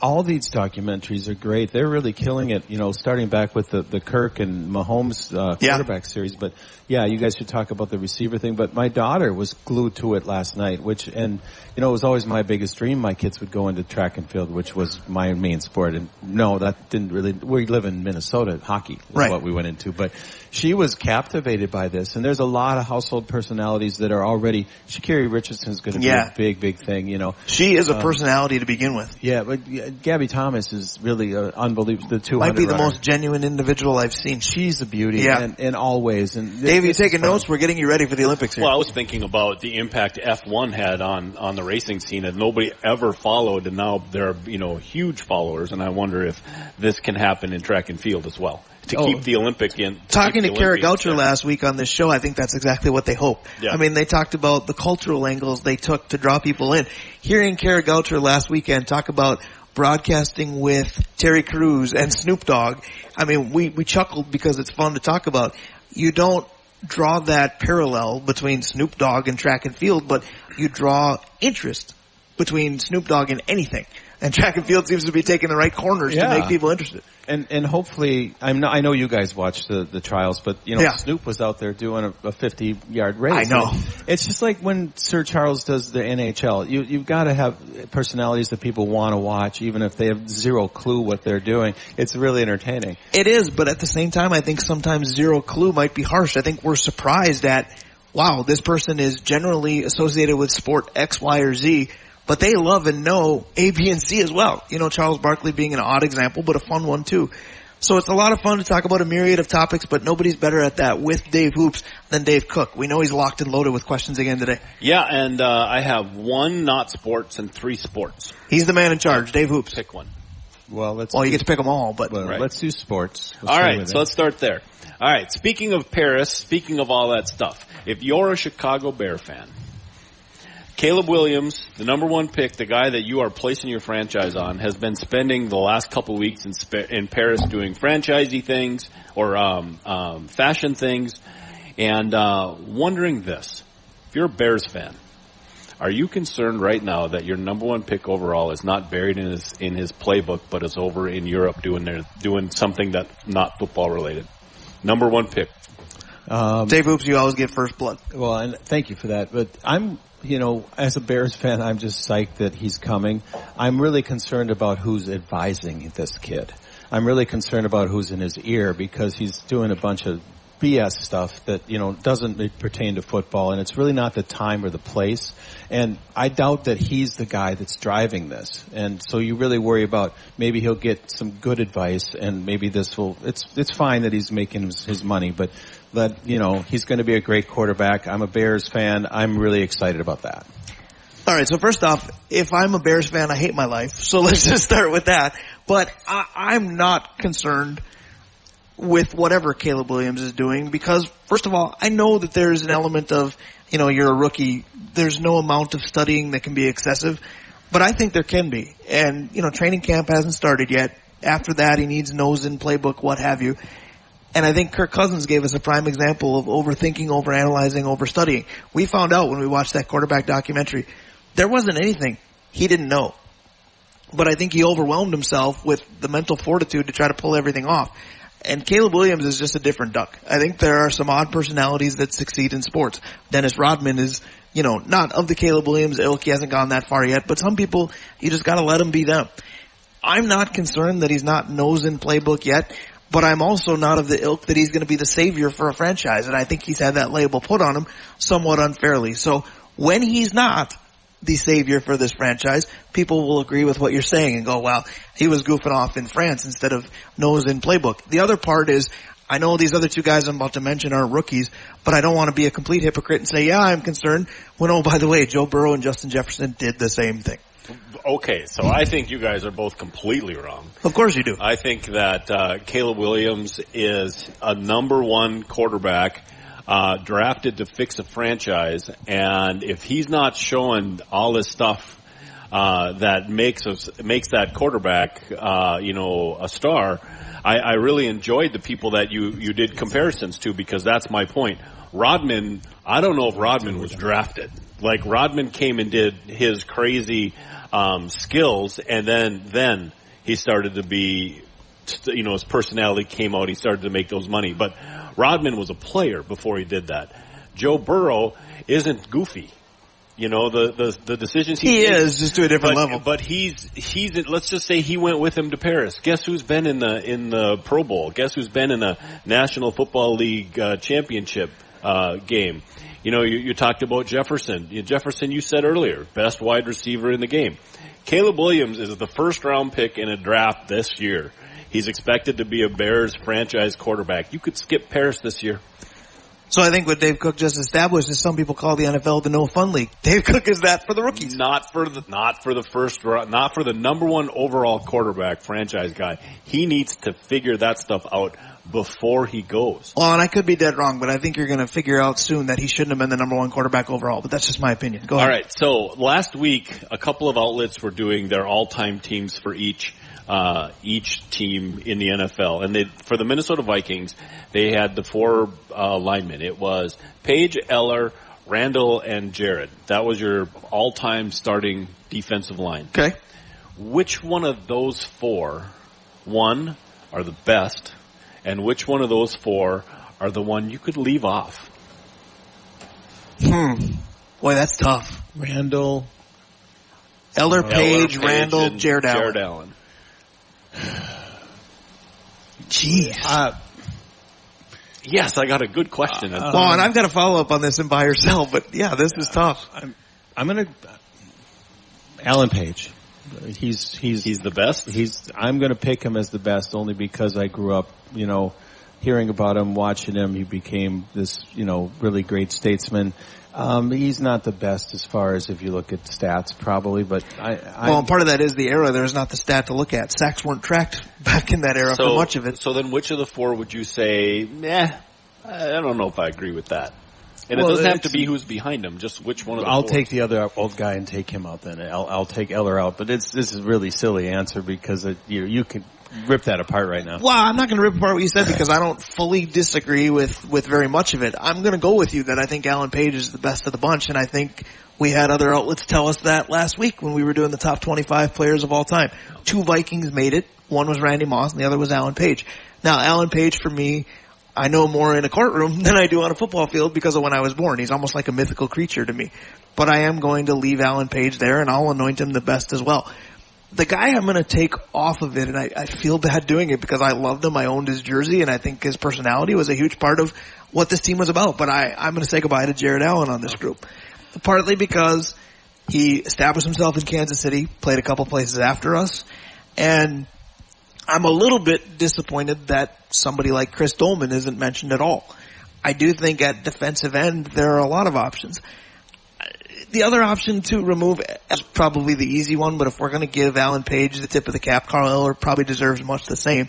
All these documentaries are great. They're really killing it, starting back with the Kirk and Mahomes quarterback series. But yeah, you guys should talk about the receiver thing. But my daughter was glued to it last night, it was always my biggest dream. My kids would go into track and field, which was my main sport. And no, that didn't really, we live in Minnesota, hockey is what we went into. But she was captivated by this. And there's a lot of household personalities that are already, Sha'Carri Richardson's going to be a big, big thing, She is a personality to begin with. Yeah, but Gabby Thomas is really unbelievable. The 200 might be the runner. most genuine individual I've seen. She's a beauty in all ways. And Dave, you taking notes? We're getting you ready for the Olympics here. Well, I was thinking about the impact F1 had on the racing scene that nobody ever followed, and now there are huge followers. And I wonder if this can happen in track and field as well to keep the Olympic in. Talking to Kara Goucher last week on this show, I think that's exactly what they hope. Yeah. I mean, they talked about the cultural angles they took to draw people in. Hearing Kara Goucher last weekend talk about broadcasting with Terry Crews and Snoop Dogg, I mean, we chuckled because it's fun to talk about. You don't draw that parallel between Snoop Dogg and track and field, but you draw interest between Snoop Dogg and anything. And track and field seems to be taking the right corners to make people interested. And hopefully, I know you guys watch the trials, but Snoop was out there doing a 50-yard race. I know. It's just like when Sir Charles does the NHL. You've got to have personalities that people want to watch, even if they have zero clue what they're doing. It's really entertaining. It is, but at the same time, I think sometimes zero clue might be harsh. I think we're surprised at, wow, this person is generally associated with sport X, Y, or Z, but they love and know A, B, and C as well. Charles Barkley being an odd example, but a fun one too. So it's a lot of fun to talk about a myriad of topics, but nobody's better at that with Dave Hoops than Dave Cook. We know he's locked and loaded with questions again today. Yeah, and I have 1 not sports and 3 sports. He's the man in charge, Dave Hoops. Pick one. Well, you get to pick them all, but let's do sports. All right, so let's start there. All right, speaking of Paris, speaking of all that stuff, if you're a Chicago Bear fan, Caleb Williams, the number 1 pick, the guy that you are placing your franchise on, has been spending the last couple of weeks in Paris doing franchisey things or fashion things, and wondering this. If you're a Bears fan, are you concerned right now that your number 1 pick overall is not buried in his playbook, but is over in Europe doing something that's not football related? Number 1 pick. Dave Hoops, you always get first blood. Well, and thank you for that. But I'm, as a Bears fan, I'm just psyched that he's coming. I'm really concerned about who's advising this kid. I'm really concerned about who's in his ear because he's doing a bunch of BS stuff that, doesn't pertain to football, and it's really not the time or the place. And I doubt that he's the guy that's driving this. And so you really worry about maybe he'll get some good advice, and maybe it's fine that he's making his money, but he's going to be a great quarterback. I'm a Bears fan. I'm really excited about that. All right, so first off, if I'm a Bears fan, I hate my life. So let's just start with that. But I'm not concerned with whatever Caleb Williams is doing because, first of all, I know that there's an element of, you're a rookie. There's no amount of studying that can be excessive, but I think there can be. And, training camp hasn't started yet. After that, he needs nose in playbook, what have you. And I think Kirk Cousins gave us a prime example of overthinking, overanalyzing, overstudying. We found out when we watched that quarterback documentary, there wasn't anything he didn't know. But I think he overwhelmed himself with the mental fortitude to try to pull everything off. And Caleb Williams is just a different duck. I think there are some odd personalities that succeed in sports. Dennis Rodman is, not of the Caleb Williams ilk. He hasn't gone that far yet. But some people, you just gotta let them be them. I'm not concerned that he's not nose in playbook yet, but I'm also not of the ilk that he's going to be the savior for a franchise. And I think he's had that label put on him somewhat unfairly. So when he's not the savior for this franchise, people will agree with what you're saying and go, well, he was goofing off in France instead of nose in playbook. The other part is, I know these other 2 guys I'm about to mention are rookies, but I don't want to be a complete hypocrite and say, yeah, I'm concerned, when, oh, by the way, Joe Burrow and Justin Jefferson did the same thing. Okay, so I think you guys are both completely wrong. Of course you do. I think that Caleb Williams is a number 1 quarterback drafted to fix a franchise, and if he's not showing all this stuff that makes that quarterback a star, I really enjoyed the people that you did comparisons to, because that's my point. Rodman, I don't know if Rodman was drafted. Like, Rodman came and did his crazy skills, and then he started to be, his personality came out, he started to make those money. But Rodman was a player before he did that. Joe Burrow isn't goofy. The decisions he makes, is just to a different level. But he's let's just say he went with him to Paris. Guess who's been in the Pro Bowl? Guess who's been in the National Football League championship game? You talked about Jefferson. Jefferson, you said earlier, best wide receiver in the game. Caleb Williams is the first round pick in a draft this year. He's expected to be a Bears franchise quarterback. You could skip Paris this year. So I think what Dave Cook just established is some people call the NFL the no fun league. Dave Cook is that for the rookies. Not for the first round, not for the number 1 overall quarterback franchise guy. He needs to figure that stuff out before he goes. Well, and I could be dead wrong, but I think you're going to figure out soon that he shouldn't have been the number 1 quarterback overall, but that's just my opinion. Go ahead. All right. So last week, a couple of outlets were doing their all-time teams for each team in the NFL. And for the Minnesota Vikings, they had the 4 linemen. It was Paige, Eller, Randall and Jared. That was your all-time starting defensive line. Okay. Which one of those four, one, are the best, and which one of those four are the one you could leave off? Boy, that's tough. Randall, Eller, Page, Randall, and Jared Allen. Jared Allen. Jeez. Yes, I got a good question. Well, and I've got to follow up on this and by yourself, but yeah, this is tough. I'm gonna Alan Page. He's the best. I'm gonna pick him as the best only because I grew up, hearing about him, watching him. He became this, really great statesman. He's not the best as far as if you look at stats, probably, but well, part of that is the era. There's not the stat to look at. Sacks weren't tracked back in that era for much of it. So then which of the four would you say, I don't know if I agree with that. And it doesn't have to be who's behind him, just which one of the I'll four. take the other old guy and take him out then. I'll take Eller out, but this is a really silly answer because you can rip that apart right now. Well, I'm not going to rip apart what you said because I don't fully disagree with very much of it. I'm going to go with you that I think Alan Page is the best of the bunch, and I think we had other outlets tell us that last week when we were doing the top 25 players of all time. 2 Vikings made it. One was Randy Moss and the other was Alan Page. Now, Alan Page for me, I know more in a courtroom than I do on a football field because of when I was born. He's almost like a mythical creature to me. But I am going to leave Alan Page there and I'll anoint him the best as well. The guy I'm going to take off of it, and I feel bad doing it because I loved him. I owned his jersey, and I think his personality was a huge part of what this team was about. But I'm going to say goodbye to Jared Allen on this group. Partly because he established himself in Kansas City, played a couple places after us, and I'm a little bit disappointed that somebody like Chris Dolman isn't mentioned at all. I do think at defensive end there are a lot of options. The other option to remove is probably the easy one, but if we're going to give Alan Page the tip of the cap, Carl Eller probably deserves much the same.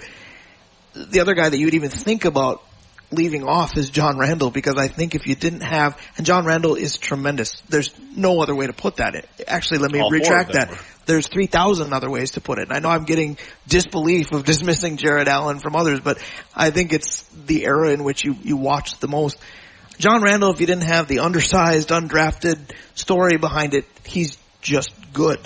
The other guy that you would even think about leaving off is John Randall, because I think if you didn't have, and John Randall is tremendous. There's no other way to put that. Actually, let me retract that. There's 3,000 other ways to put it. And I know I'm getting disbelief of dismissing Jared Allen from others, but I think it's the era in which you watch the most. John Randall, if you didn't have the undersized, undrafted story behind it, he's just good.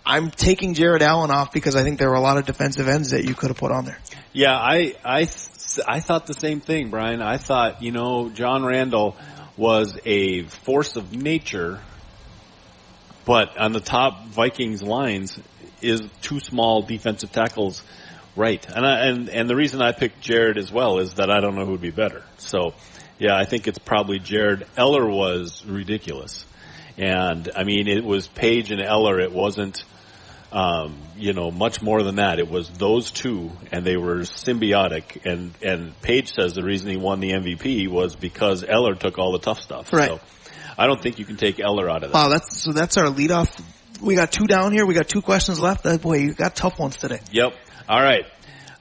I'm taking Jared Allen off because I think there were a lot of defensive ends that you could have put on there. Yeah, I thought the same thing, Brian. I thought, John Randall was a force of nature, but on the top Vikings lines is 2 small defensive tackles, right? And the reason I picked Jared as well is that I don't know who would be better. So, yeah, I think it's probably Jared. Eller was ridiculous. And, it was Page and Eller. It wasn't, much more than that. It was those two, and they were symbiotic. And Page says the reason he won the MVP was because Eller took all the tough stuff. Right. So I don't think you can take Eller out of that. Wow, that's our leadoff. We got 2 down here. We got 2 questions left. Boy, you got tough ones today. Yep. All right.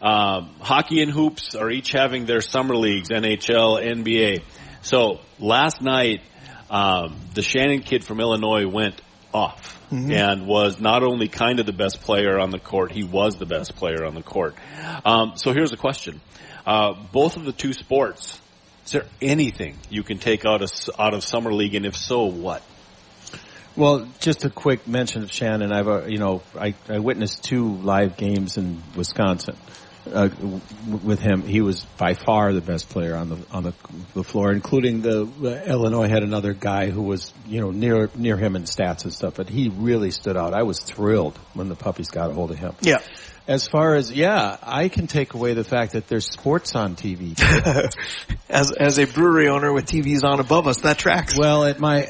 Hockey and hoops are each having their summer leagues, NHL, NBA. So last night, the Shannon kid from Illinois went off and was not only kind of the best player on the court, he was the best player on the court. So here's a question. Both of the 2 sports, is there anything you can take out of summer league, and if so, what? Well, just a quick mention of Shannon. I witnessed 2 live games in Wisconsin. With him, he was by far the best player on the floor, including Illinois had another guy who was, near him in stats and stuff, but he really stood out. I was thrilled when the Puppies got a hold of him. Yeah. As far as, I can take away the fact that there's sports on TV. As a brewery owner with TVs on above us, that tracks. Well, my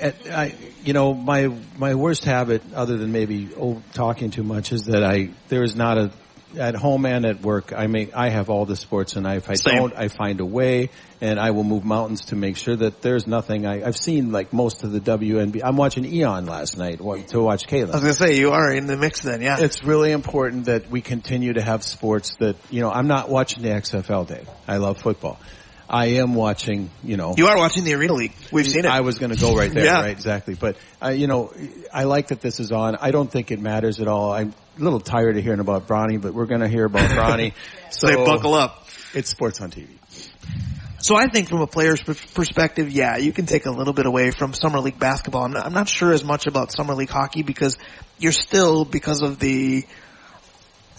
worst habit, other than maybe talking too much, is that there is not at home and at work, I have all the sports, and if I don't, I find a way, and I will move mountains to make sure that there's nothing. I've seen like most of the WNBA. I'm watching Eon last night to watch Kayla. I was going to say, you are in the mix then, yeah. It's really important that we continue to have sports that, I'm not watching the XFL, Dave. I love football. I am watching, You are watching the Arena League. We've seen it. I was going to go right there, yeah. Right, exactly. But, I like that this is on. I don't think it matters at all. I'm a little tired of hearing about Bronny, but we're going to hear about Bronny. So buckle up. It's sports on TV. So I think from a player's perspective, yeah, you can take a little bit away from Summer League basketball. I'm not sure as much about Summer League hockey because you're still, because of the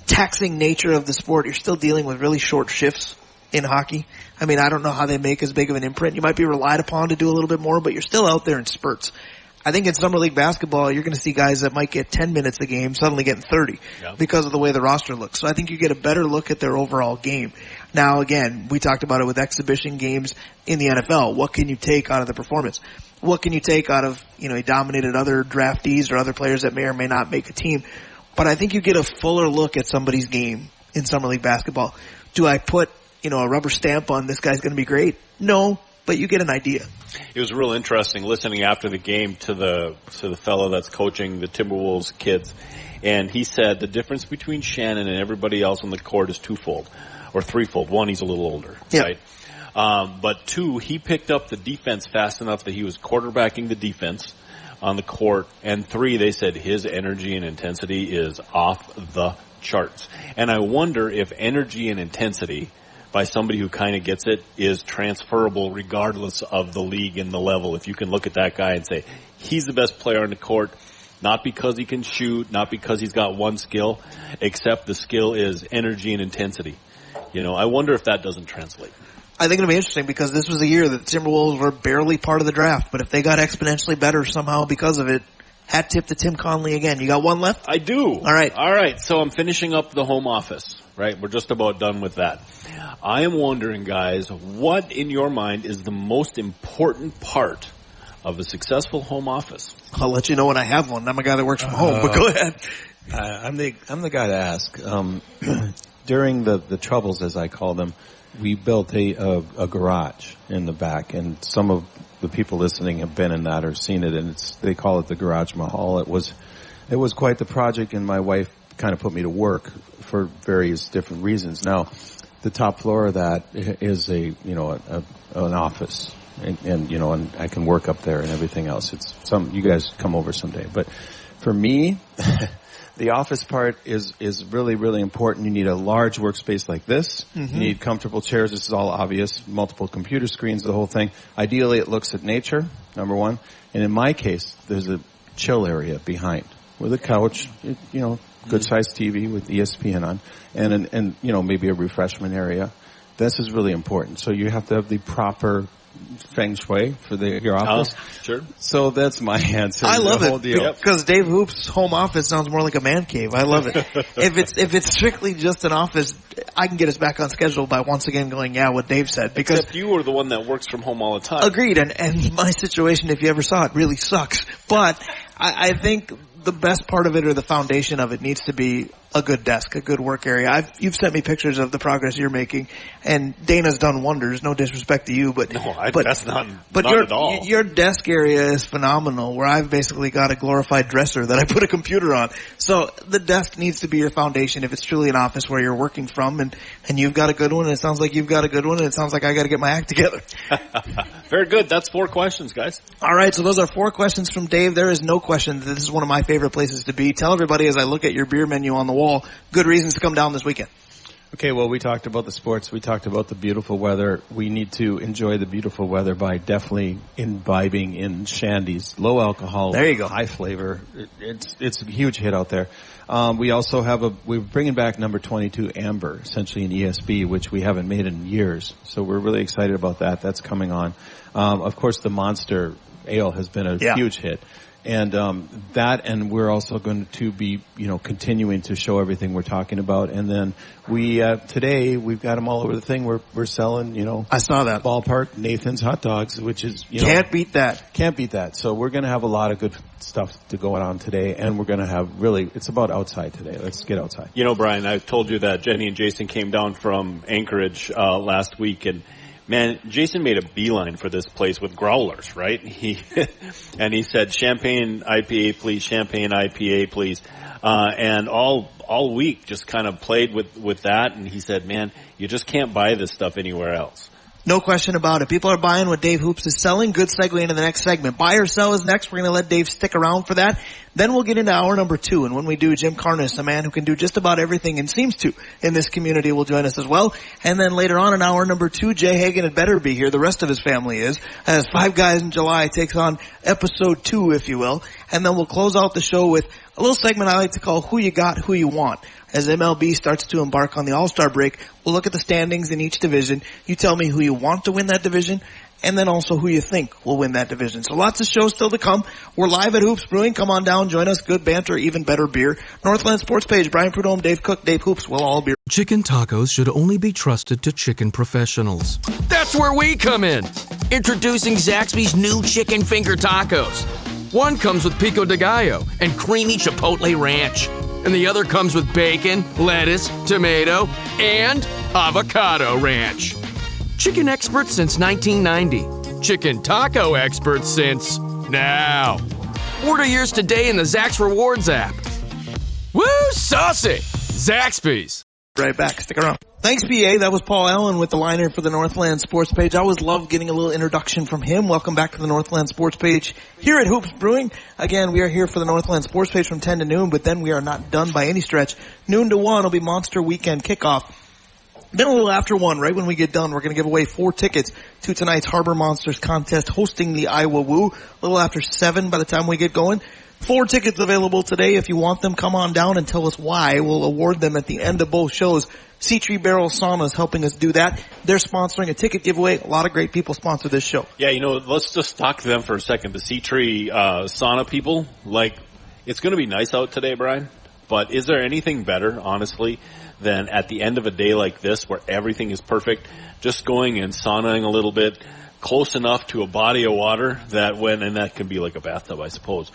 taxing nature of the sport, you're still dealing with really short shifts in hockey. I mean, I don't know how they make as big of an imprint. You might be relied upon to do a little bit more, but you're still out there in spurts. I think in Summer League basketball, you're going to see guys that might get 10 minutes a game suddenly getting 30 because of the way the roster looks. So I think you get a better look at their overall game. Now, again, we talked about it with exhibition games in the NFL. What can you take out of the performance? What can you take out of, he dominated other draftees or other players that may or may not make a team? But I think you get a fuller look at somebody's game in Summer League basketball. Do I put, a rubber stamp on this guy's going to be great? No, but you get an idea. It was real interesting listening after the game to the fellow that's coaching the Timberwolves kids, and he said the difference between Shannon and everybody else on the court is twofold or threefold. One, he's a little older, right? But two, he picked up the defense fast enough that he was quarterbacking the defense on the court, and three, they said his energy and intensity is off the charts. And I wonder if energy and intensity by somebody who kind of gets it is transferable regardless of the league and the level. If you can look at that guy and say, he's the best player on the court, not because he can shoot, not because he's got one skill, except the skill is energy and intensity. I wonder if that doesn't translate. I think it'll be interesting because this was a year that the Timberwolves were barely part of the draft, but if they got exponentially better somehow because of it, hat tip to Tim Conley again. You got one left? I do. All right. So I'm finishing up the home office, right? We're just about done with that. I am wondering, guys, what in your mind is the most important part of a successful home office? I'll let you know when I have one. I'm a guy that works from home, but go ahead. I'm the guy to ask. During the troubles, as I call them, we built a garage in the back, and some of the people listening have been in that or seen it, and they call it the Garage Mahal. It was quite the project, and my wife kind of put me to work for various different reasons. Now, the top floor of that is an office, and I can work up there and everything else. You guys come over someday, but for me, the office part is really, really important. You need a large workspace like this. Mm-hmm. You need comfortable chairs. This is all obvious. Multiple computer screens, the whole thing. Ideally, it looks at nature, number one. And in my case, there's a chill area behind with a couch, good sized TV with ESPN on, and maybe a refreshment area. This is really important. So you have to have the proper feng shui for your office. Sure. So that's my answer. I love it because Dave Hoop's home office sounds more like a man cave. I love it. If it's strictly just an office, I can get us back on schedule by once again going, what Dave said. Because except you are the one that works from home all the time. Agreed. And my situation, if you ever saw it, really sucks. But I think the best part of it or the foundation of it needs to be a good desk, a good work area. You've sent me pictures of the progress you're making, and Dana's done wonders. No disrespect to you, but that's not at all. Your desk area is phenomenal. Where I've basically got a glorified dresser that I put a computer on. So the desk needs to be your foundation if it's truly an office where you're working from, and you've got a good one. And it sounds like you've got a good one, and it sounds like I got to get my act together. Very good. That's 4 questions, guys. All right, so those are 4 questions from Dave. There is no question that this is one of my favorite places to be. Tell everybody as I look at your beer menu on the wall, good reasons to come down this weekend. Okay, well, we talked about the sports. We talked about the beautiful weather. We need to enjoy the beautiful weather by definitely imbibing in shandies. Low alcohol. There you go. High flavor. It's a huge hit out there. We also we're bringing back number 22 Amber, essentially an ESB, which we haven't made in years. So we're really excited about that. That's coming on. Of course, the Monster Ale has been a huge hit. And and we're also going to be, continuing to show everything we're talking about. And then today we've got them all over the thing. We're selling, I saw that. Ballpark Nathan's hot dogs, which is, can't beat that. Can't beat that. So we're going to have a lot of good stuff to go on today, and we're going to have it's about outside today. Let's get outside. Brian, I told you that Jenny and Jason came down from Anchorage last week, and man, Jason made a beeline for this place with growlers, right? He said, champagne IPA, please, champagne IPA, please. And all week just kind of played with that. And he said, man, you just can't buy this stuff anywhere else. No question about it. People are buying what Dave Hoops is selling. Good segue into the next segment. Buy or sell is next. We're going to let Dave stick around for that. Then we'll get into hour number 2. And when we do, Jim Carnes, a man who can do just about everything and seems to in this community, will join us as well. And then later on in hour number 2, Jay Hagan had better be here. The rest of his family is. As Five Guys in July takes on episode 2, if you will. And then we'll close out the show with a little segment I like to call Who You Got, Who You Want. As MLB starts to embark on the All-Star break, we'll look at the standings in each division. You tell me who you want to win that division, and then also who you think will win that division. So lots of shows still to come. We're live at Hoops Brewing. Come on down, join us. Good banter, even better beer. Northland Sports Page, Brian Prudhomme, Dave Cook, Dave Hoops. We'll all be. Chicken tacos should only be trusted to chicken professionals. That's where we come in. Introducing Zaxby's new chicken finger tacos. One comes with pico de gallo and creamy chipotle ranch. And the other comes with bacon, lettuce, tomato, and avocado ranch. Chicken experts since 1990. Chicken taco experts since now. Order yours today in the Zax Rewards app. Woo, saucy! Zaxby's. Right back. Stick around. Thanks, PA. That was Paul Allen with the liner for the Northland Sports Page. I always love getting a little introduction from him. Welcome back to the Northland Sports Page here at Hoops Brewing. Again, we are here for the Northland Sports Page from 10 to noon, but then we are not done by any stretch. Noon to 1 will be Monster Weekend Kickoff. Then a little after 1, right when we get done, we're going to give away 4 tickets to tonight's Harbor Monsters contest hosting the Iowa Woo. A little after 7 by the time we get going. 4 tickets available today. If you want them, come on down and tell us why. We'll award them at the end of both shows. Sea Tree Barrel Sauna is helping us do that. They're sponsoring a ticket giveaway. A lot of great people sponsor this show. Yeah, let's just talk to them for a second. The Sea Tree Sauna people, it's going to be nice out today, Brian, but is there anything better, honestly, than at the end of a day like this where everything is perfect, just going and saunaing a little bit, close enough to a body of water and that can be like a bathtub, I suppose.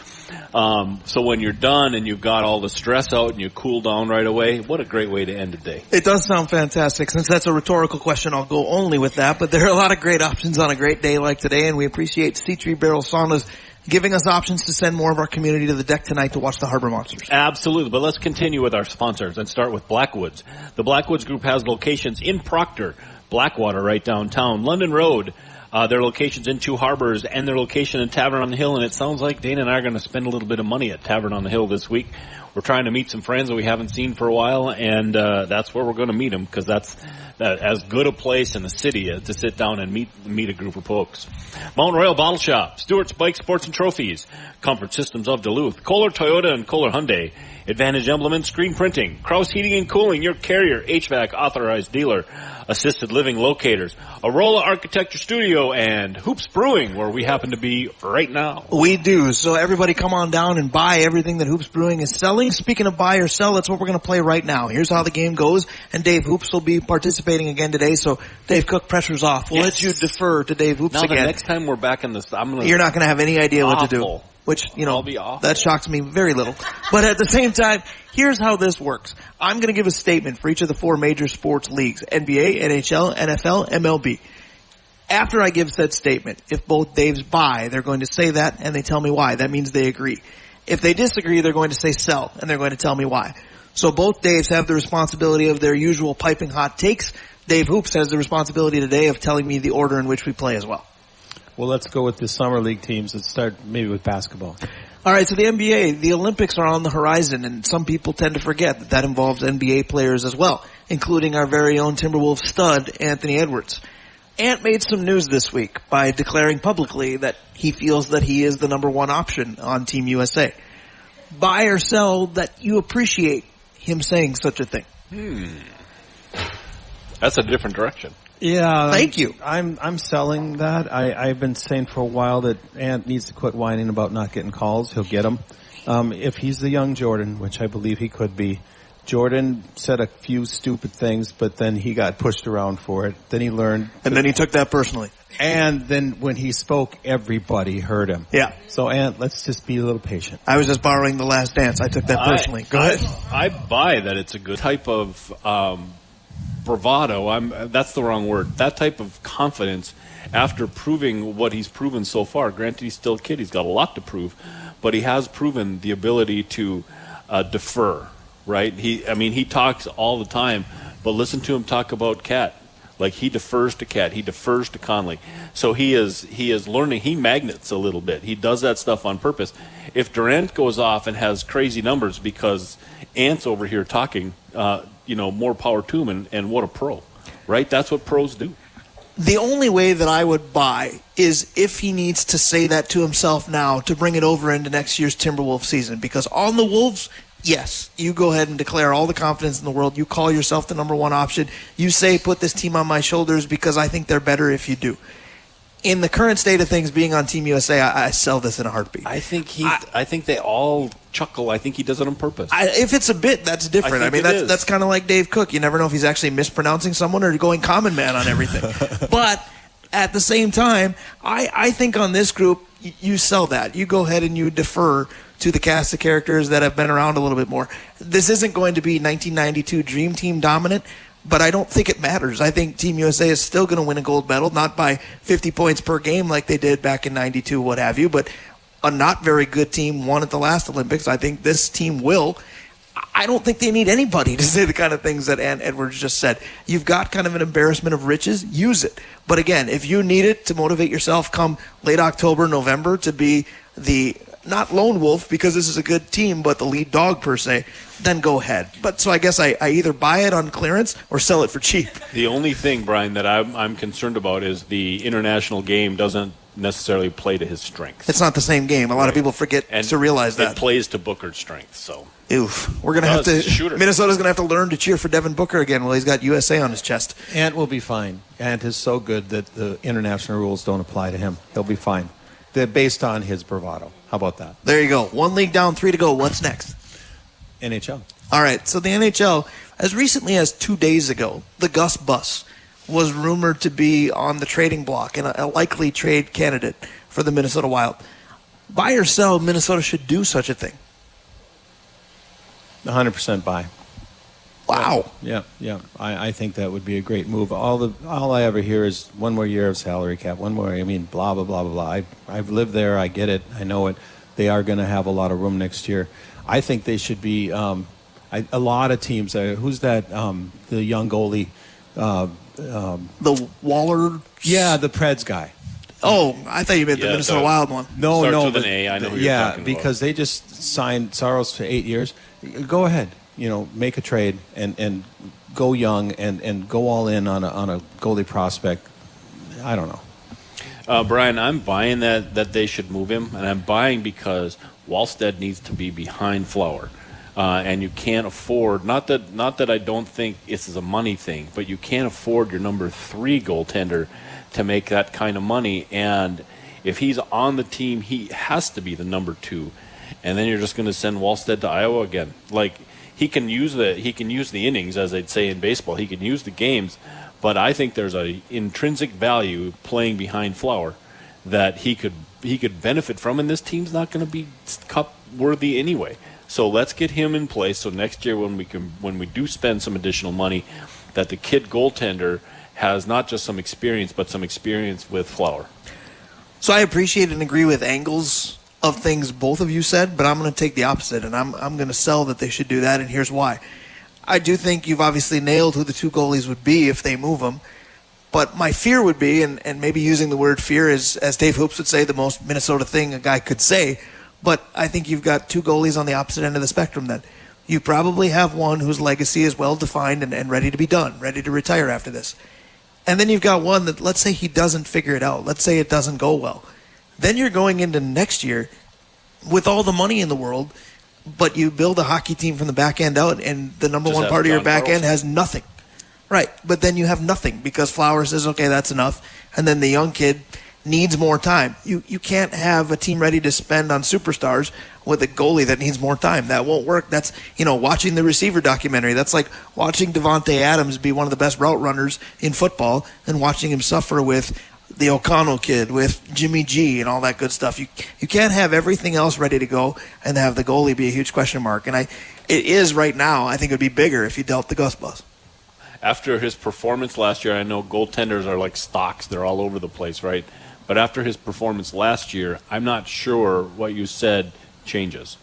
So when you're done and you've got all the stress out and you cool down right away, what a great way to end the day. It does sound fantastic. Since that's a rhetorical question, I'll go only with that, but there are a lot of great options on a great day like today, and we appreciate Sea Tree Barrel Saunas giving us options to send more of our community to the deck tonight to watch the Harbor Monsters. Absolutely, but let's continue with our sponsors and start with Blackwoods. The Blackwoods Group has locations in Proctor, Blackwater right downtown, London Road, their locations in Two Harbors, and their location in Tavern on the Hill. And it sounds like Dana and I are going to spend a little bit of money at Tavern on the Hill this week. We're trying to meet some friends that we haven't seen for a while, and that's where we're going to meet them, because that's as good a place in the city to sit down and meet a group of folks. Mount Royal Bottle Shop, Stewart's Bike Sports and Trophies, Comfort Systems of Duluth, Kohler Toyota and Kohler Hyundai, Advantage Emblem and Screen Printing, Kraus Heating and Cooling, your Carrier HVAC authorized dealer, Assisted Living Locators, Arola Architecture Studio, and Hoops Brewing, where we happen to be right now. We do. So everybody come on down and buy everything that Hoops Brewing is selling. Speaking of buy or sell, that's what we're going to play right now. Here's how the game goes, and Dave Hoops will be participating again today. So Dave Cook, pressure's off. We'll let you defer to Dave Hoops again. Now the next time we're back in this, you're not going to have any idea what to do. Which, I'll be awful. That shocks me very little. But at the same time, here's how this works. I'm going to give a statement for each of the 4 major sports leagues, NBA, NHL, NFL, MLB. After I give said statement, if both Daves buy, they're going to say that and they tell me why. That means they agree. If they disagree, they're going to say sell and they're going to tell me why. So both Daves have the responsibility of their usual piping hot takes. Dave Hoops has the responsibility today of telling me the order in which we play as well. Well, let's go with the summer league teams. Let's start maybe with basketball. All right, so the NBA, the Olympics are on the horizon, and some people tend to forget that involves NBA players as well, including our very own Timberwolves stud, Anthony Edwards. Ant made some news this week by declaring publicly that he feels that he is the number 1 option on Team USA. Buy or sell that you appreciate him saying such a thing? That's a different direction. Yeah. Thank you. I'm selling that. I've been saying for a while that Ant needs to quit whining about not getting calls. He'll get them. If he's the young Jordan, which I believe he could be, Jordan said a few stupid things, but then he got pushed around for it. Then he learned. And then he took that personally. And then when he spoke, everybody heard him. Yeah. So, Ant, let's just be a little patient. I was just borrowing The Last Dance. I took that personally. Go ahead. I buy that it's a good type of bravado. That's the wrong word. That type of confidence after proving what he's proven so far. Granted, he's still a kid. He's got a lot to prove. But he has proven the ability to defer, right? He talks all the time. But listen to him talk about Kat. Like, he defers to Cat, he defers to Conley. So he is learning. He magnets a little bit. He does that stuff on purpose. If Durant goes off and has crazy numbers because Ant's over here talking, more power to him, and what a pro, right? That's what pros do. The only way that I would buy is if he needs to say that to himself now to bring it over into next year's Timberwolves season. Because on the Wolves, yes, you go ahead and declare all the confidence in the world. You call yourself the number one option. You say, put this team on my shoulders because I think they're better if you do. In the current state of things, being on Team USA, I sell this in a heartbeat. I think they all chuckle. I think he does it on purpose. If it's a bit, that's different. I mean, that's kind of like Dave Cook. You never know if he's actually mispronouncing someone or going common man on everything. But at the same time, I think on this group, you sell that. You go ahead and you defer to the cast of characters that have been around a little bit more. This isn't going to be 1992 Dream Team dominant, but I don't think it matters. I think Team USA is still going to win a gold medal, not by 50 points per game like they did back in 92, what have you, but a not very good team won at the last Olympics. I think this team will. I don't think they need anybody to say the kind of things that Ann Edwards just said. You've got kind of an embarrassment of riches. Use it. But again, if you need it to motivate yourself come late October, November to be the not lone wolf because this is a good team, but the lead dog per se, then go ahead. But so I guess I either buy it on clearance or sell it for cheap. The only thing, Brian, that I'm concerned about is the international game doesn't necessarily play to his strength. It's not the same game. A lot of people forget to realize that. It plays to Booker's strength, so. Oof. We're going to have to, Minnesota's going to have to learn to cheer for Devin Booker again while he's got USA on his chest. Ant will be fine. Ant is so good that the international rules don't apply to him. He'll be fine. They're based on his bravado. How about that? There you go. 1 league down, 3 to go. What's next? NHL. All right. So the NHL, as recently as 2 days ago, the Gus Bus was rumored to be on the trading block and a likely trade candidate for the Minnesota Wild. Buy or sell, Minnesota should do such a thing. 100% buy. Wow. Yeah. I think that would be a great move. All I ever hear is one more year of salary cap, one more. I mean, blah blah blah blah blah. I've lived there. I get it. I know it. They are going to have a lot of room next year. I think they should be. A lot of teams. Who's that? The young goalie. The Waller. Yeah, the Preds guy. Oh, I thought you meant the Minnesota Wild one. No. With an A. I know who you're talking about. Because they just signed Saros for 8 years. Go ahead. Make a trade and go young and go all in on a goalie prospect. I don't know. Brian, I'm buying that they should move him, and I'm buying because Wallstedt needs to be behind Flower. And you can't afford, not that I don't think this is a money thing, but you can't afford your number 3 goaltender to make that kind of money. And if he's on the team, he has to be the number 2. And then you're just going to send Wallstedt to Iowa again. Like, he can use the innings, as they'd say in baseball. He can use the games, but I think there's a intrinsic value playing behind Flower that he could benefit from, and this team's not going to be cup worthy anyway. So let's get him in place. So next year, when we do spend some additional money, that the kid goaltender has not just some experience, but some experience with Flower. So I appreciate and agree with angles of things both of you said, but I'm going to take the opposite, and I'm going to sell that they should do that, and here's why. I do think you've obviously nailed who the 2 goalies would be if they move them, but my fear would be, and maybe using the word fear is, as Dave Hoops would say, the most Minnesota thing a guy could say, but I think you've got 2 goalies on the opposite end of the spectrum then. You probably have one whose legacy is well-defined and ready to be done, ready to retire after this. And then you've got one that, let's say he doesn't figure it out. Let's say it doesn't go well. Then you're going into next year with all the money in the world, but you build a hockey team from the back end out, and the number one part of your back end has nothing. Right, but then you have nothing because Flower says, okay, that's enough, and then the young kid needs more time. You can't have a team ready to spend on superstars with a goalie that needs more time. That won't work. That's, watching the receiver documentary. That's like watching Devontae Adams be one of the best route runners in football and watching him suffer with the O'Connell kid, with Jimmy G and all that good stuff. You can't have everything else ready to go and have the goalie be a huge question mark. And it is right now. I think it would be bigger if you dealt the Gus Bus. After his performance last year, I know goaltenders are like stocks. They're all over the place, right? But after his performance last year, I'm not sure what you said changes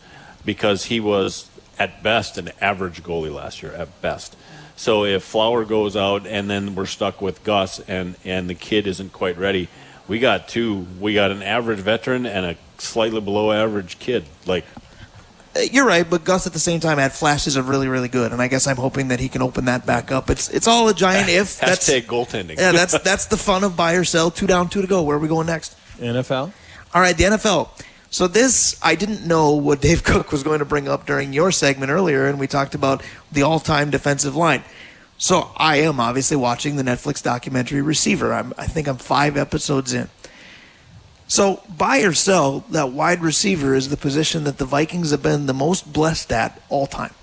because he was, at best, an average goalie last year, at best. So if Flower goes out and then we're stuck with Gus and the kid isn't quite ready, we got two. We got an average veteran and a slightly below average kid. Like, you're right, but Gus at the same time had flashes of really, really good, and I guess I'm hoping that he can open that back up. It's all a giant if. Hashtag goaltending. Yeah, that's the fun of buy or sell. 2 down, 2 to go. Where are we going next? NFL. All right, the NFL. So this, I didn't know what Dave Cook was going to bring up during your segment earlier, and we talked about the all-time defensive line. So I am obviously watching the Netflix documentary Receiver. I think I'm 5 episodes in. So buy or sell, that wide receiver is the position that the Vikings have been the most blessed at all time.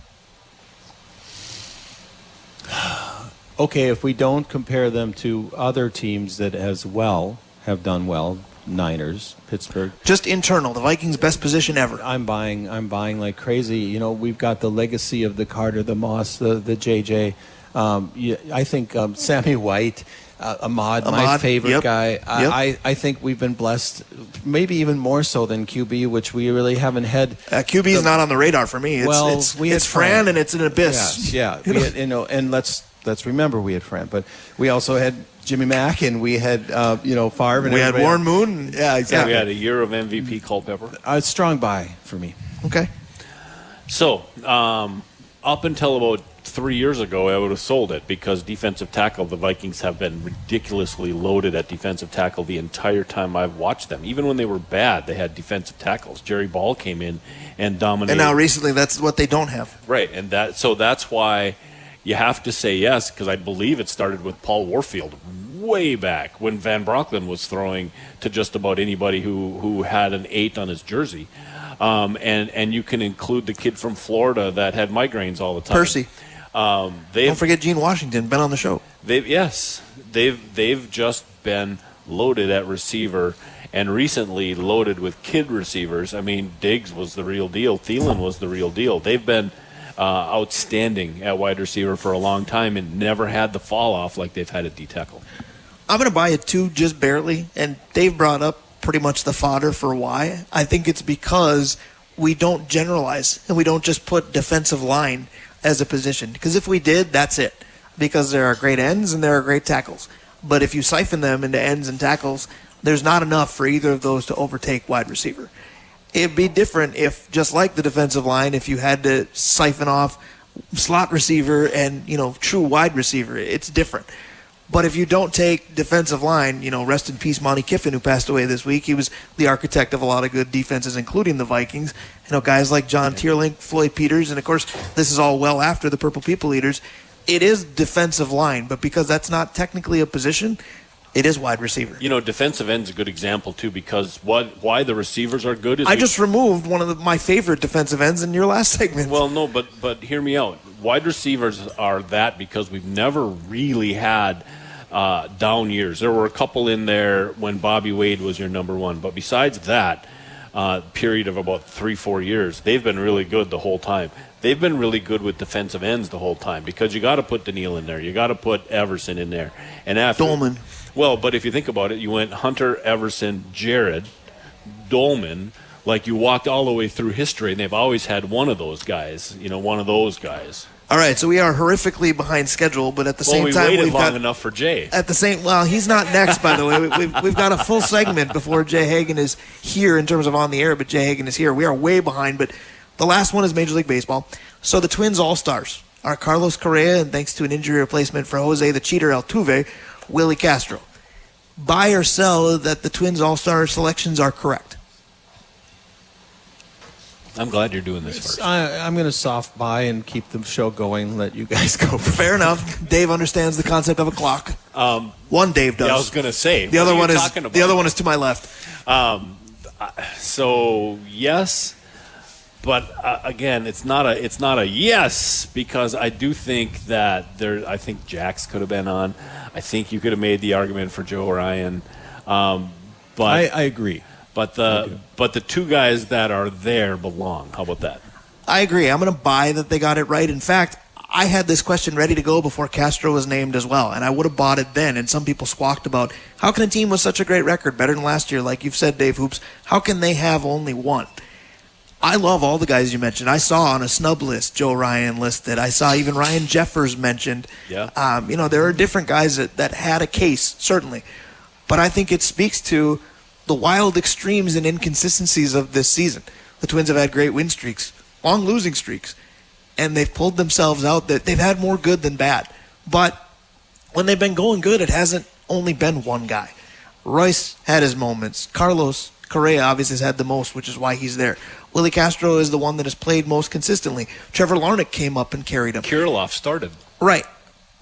Okay, if we don't compare them to other teams that have done well, Niners, Pittsburgh. Just internal, the Vikings' best position ever. I'm buying like crazy. You know, we've got the legacy of the Carter, the Moss, the JJ. I think Sammy White, Ahmad, my favorite guy. I think we've been blessed, maybe even more so than QB, which we really haven't had. QB is not on the radar for me. It's Fran and it's an abyss. Yes, yeah. And let's remember we had Fran, but we also had Jimmy Mack and we had Favre and we had Warren Moon. Yeah, exactly. We had a year of MVP Culpepper. A strong buy for me. Okay. So up until about 3 years ago, I would have sold it because defensive tackle, the Vikings have been ridiculously loaded at defensive tackle the entire time I've watched them. Even when they were bad, they had defensive tackles. Jerry Ball came in and dominated. And now recently, that's what they don't have. Right, and that's why you have to say yes, because I believe it started with Paul Warfield way back when Van Brocklin was throwing to just about anybody who had an 8 on his jersey. And you can include the kid from Florida that had migraines all the time. Percy. Don't forget Gene Washington, been on the show. They've just been loaded at receiver, and recently loaded with kid receivers. I mean, Diggs was the real deal. Thielen was the real deal. They've been outstanding at wide receiver for a long time and never had the fall off like they've had at D tackle. I'm going to buy it too, just barely. And Dave brought up pretty much the fodder for why. I think it's because we don't generalize and we don't just put defensive line as a position. Because if we did, that's it. Because there are great ends and there are great tackles. But if you siphon them into ends and tackles, there's not enough for either of those to overtake wide receiver. It'd be different if, just like the defensive line, if you had to siphon off slot receiver and, true wide receiver. It's different. But if you don't take defensive line, rest in peace Monty Kiffin, who passed away this week. He was the architect of a lot of good defenses, including the Vikings. Guys like John Tierlink, Floyd Peters, and of course, this is all well after the Purple People Eaters. It is defensive line, but because that's not technically a position, it is wide receiver. Defensive end's a good example, too, because why the receivers are good is... I just removed one of my favorite defensive ends in your last segment. Well, no, but hear me out. Wide receivers are that because we've never really had down years. There were a couple in there when Bobby Wade was your number one, but besides that period of about 3-4 years, they've been really good the whole time. They've been really good with defensive ends the whole time because you got to put Daniil in there. You got to put Everson in there. And after Dolman. Well, but if you think about it, you went Hunter, Everson, Jared, Dolman, like you walked all the way through history, and they've always had one of those guys, one of those guys. All right, so we are horrifically behind schedule, but at the same time, we've long enough for Jay. He's not next, by the way. We've got a full segment before Jay Hagan is here in terms of on the air, but Jay Hagan is here. We are way behind, but the last one is Major League Baseball. So the Twins All-Stars are Carlos Correa, and thanks to an injury replacement for Jose the Cheater Altuve, Willie Castro. Buy or sell that the Twins All-Star selections are correct? I'm glad you're doing this first. I'm going to soft buy and keep the show going. Let you guys go. Fair enough. Dave understands the concept of a clock. One Dave does. Yeah, I was going to say. The other one is to my left. So yes, but again, it's not a yes because I do think that I think Jax could have been on. I think you could have made the argument for Joe Ryan. But I agree. But the two guys that are there belong. How about that? I agree. I'm going to buy that they got it right. In fact, I had this question ready to go before Castro was named as well, and I would have bought it then. And some people squawked about, how can a team with such a great record, better than last year, like you've said, Dave Hoops, how can they have only one? I love all the guys you mentioned. I saw on a snub list Joe Ryan listed. I saw even Ryan Jeffers mentioned. Yeah. There are different guys that had a case, certainly. But I think it speaks to the wild extremes and inconsistencies of this season. The Twins have had great win streaks, long losing streaks, and they've pulled themselves out. That they've had more good than bad. But when they've been going good, it hasn't only been one guy. Royce had his moments. Carlos Correa obviously has had the most, which is why he's there. Willie Castro is the one that has played most consistently. Trevor Larnach came up and carried him. Kirilloff started. Right.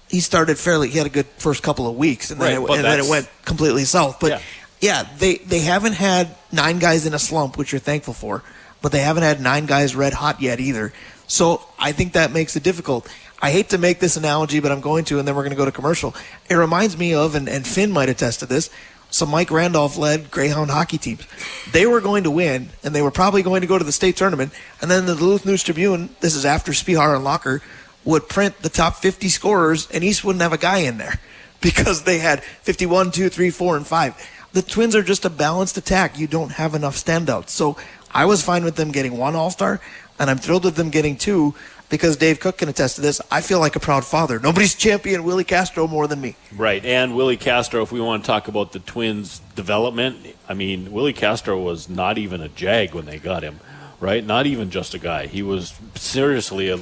He started he had a good first couple of weeks, and then, then it went completely south. But they haven't had 9 guys in a slump, which you're thankful for, but they haven't had 9 guys red hot yet either. So I think that makes it difficult. I hate to make this analogy, but I'm going to, and then we're going to go to commercial. It reminds me of, and Finn might attest to this, some Mike Randolph-led Greyhound hockey teams. They were going to win, and they were probably going to go to the state tournament, and then the Duluth News-Tribune, this is after Spihar and Locker, would print the top 50 scorers, and East wouldn't have a guy in there because they had 51, 2, 3, 4, and 5. The Twins are just a balanced attack. You don't have enough standouts. So I was fine with them getting 1 All-Star, and I'm thrilled with them getting 2, because Dave Cook can attest to this. I feel like a proud father. Nobody's championed Willie Castro more than me. Right, and Willie Castro, if we want to talk about the Twins' development, I mean, Willie Castro was not even a Jag when they got him, right? Not even just a guy. He was seriously a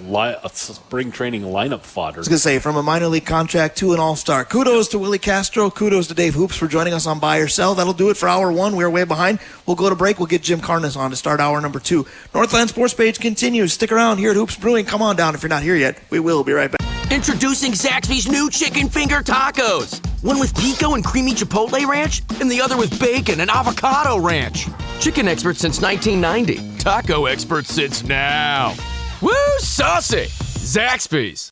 spring training lineup fodder. I was going to say, from a minor league contract to an all-star. Kudos to Willie Castro. Kudos to Dave Hoops for joining us on Buy or Sell. That'll do it for hour 1. We're way behind. We'll go to break. We'll get Jim Carnes on to start hour number 2. Northland Sports Page continues. Stick around here at Hoops Brewing. Come on down if you're not here yet. We will be right back. Introducing Zaxby's new chicken finger tacos. One with pico and creamy chipotle ranch, and the other with bacon and avocado ranch. Chicken expert since 1990. Taco expert since now. Woo, saucy! Zaxby's.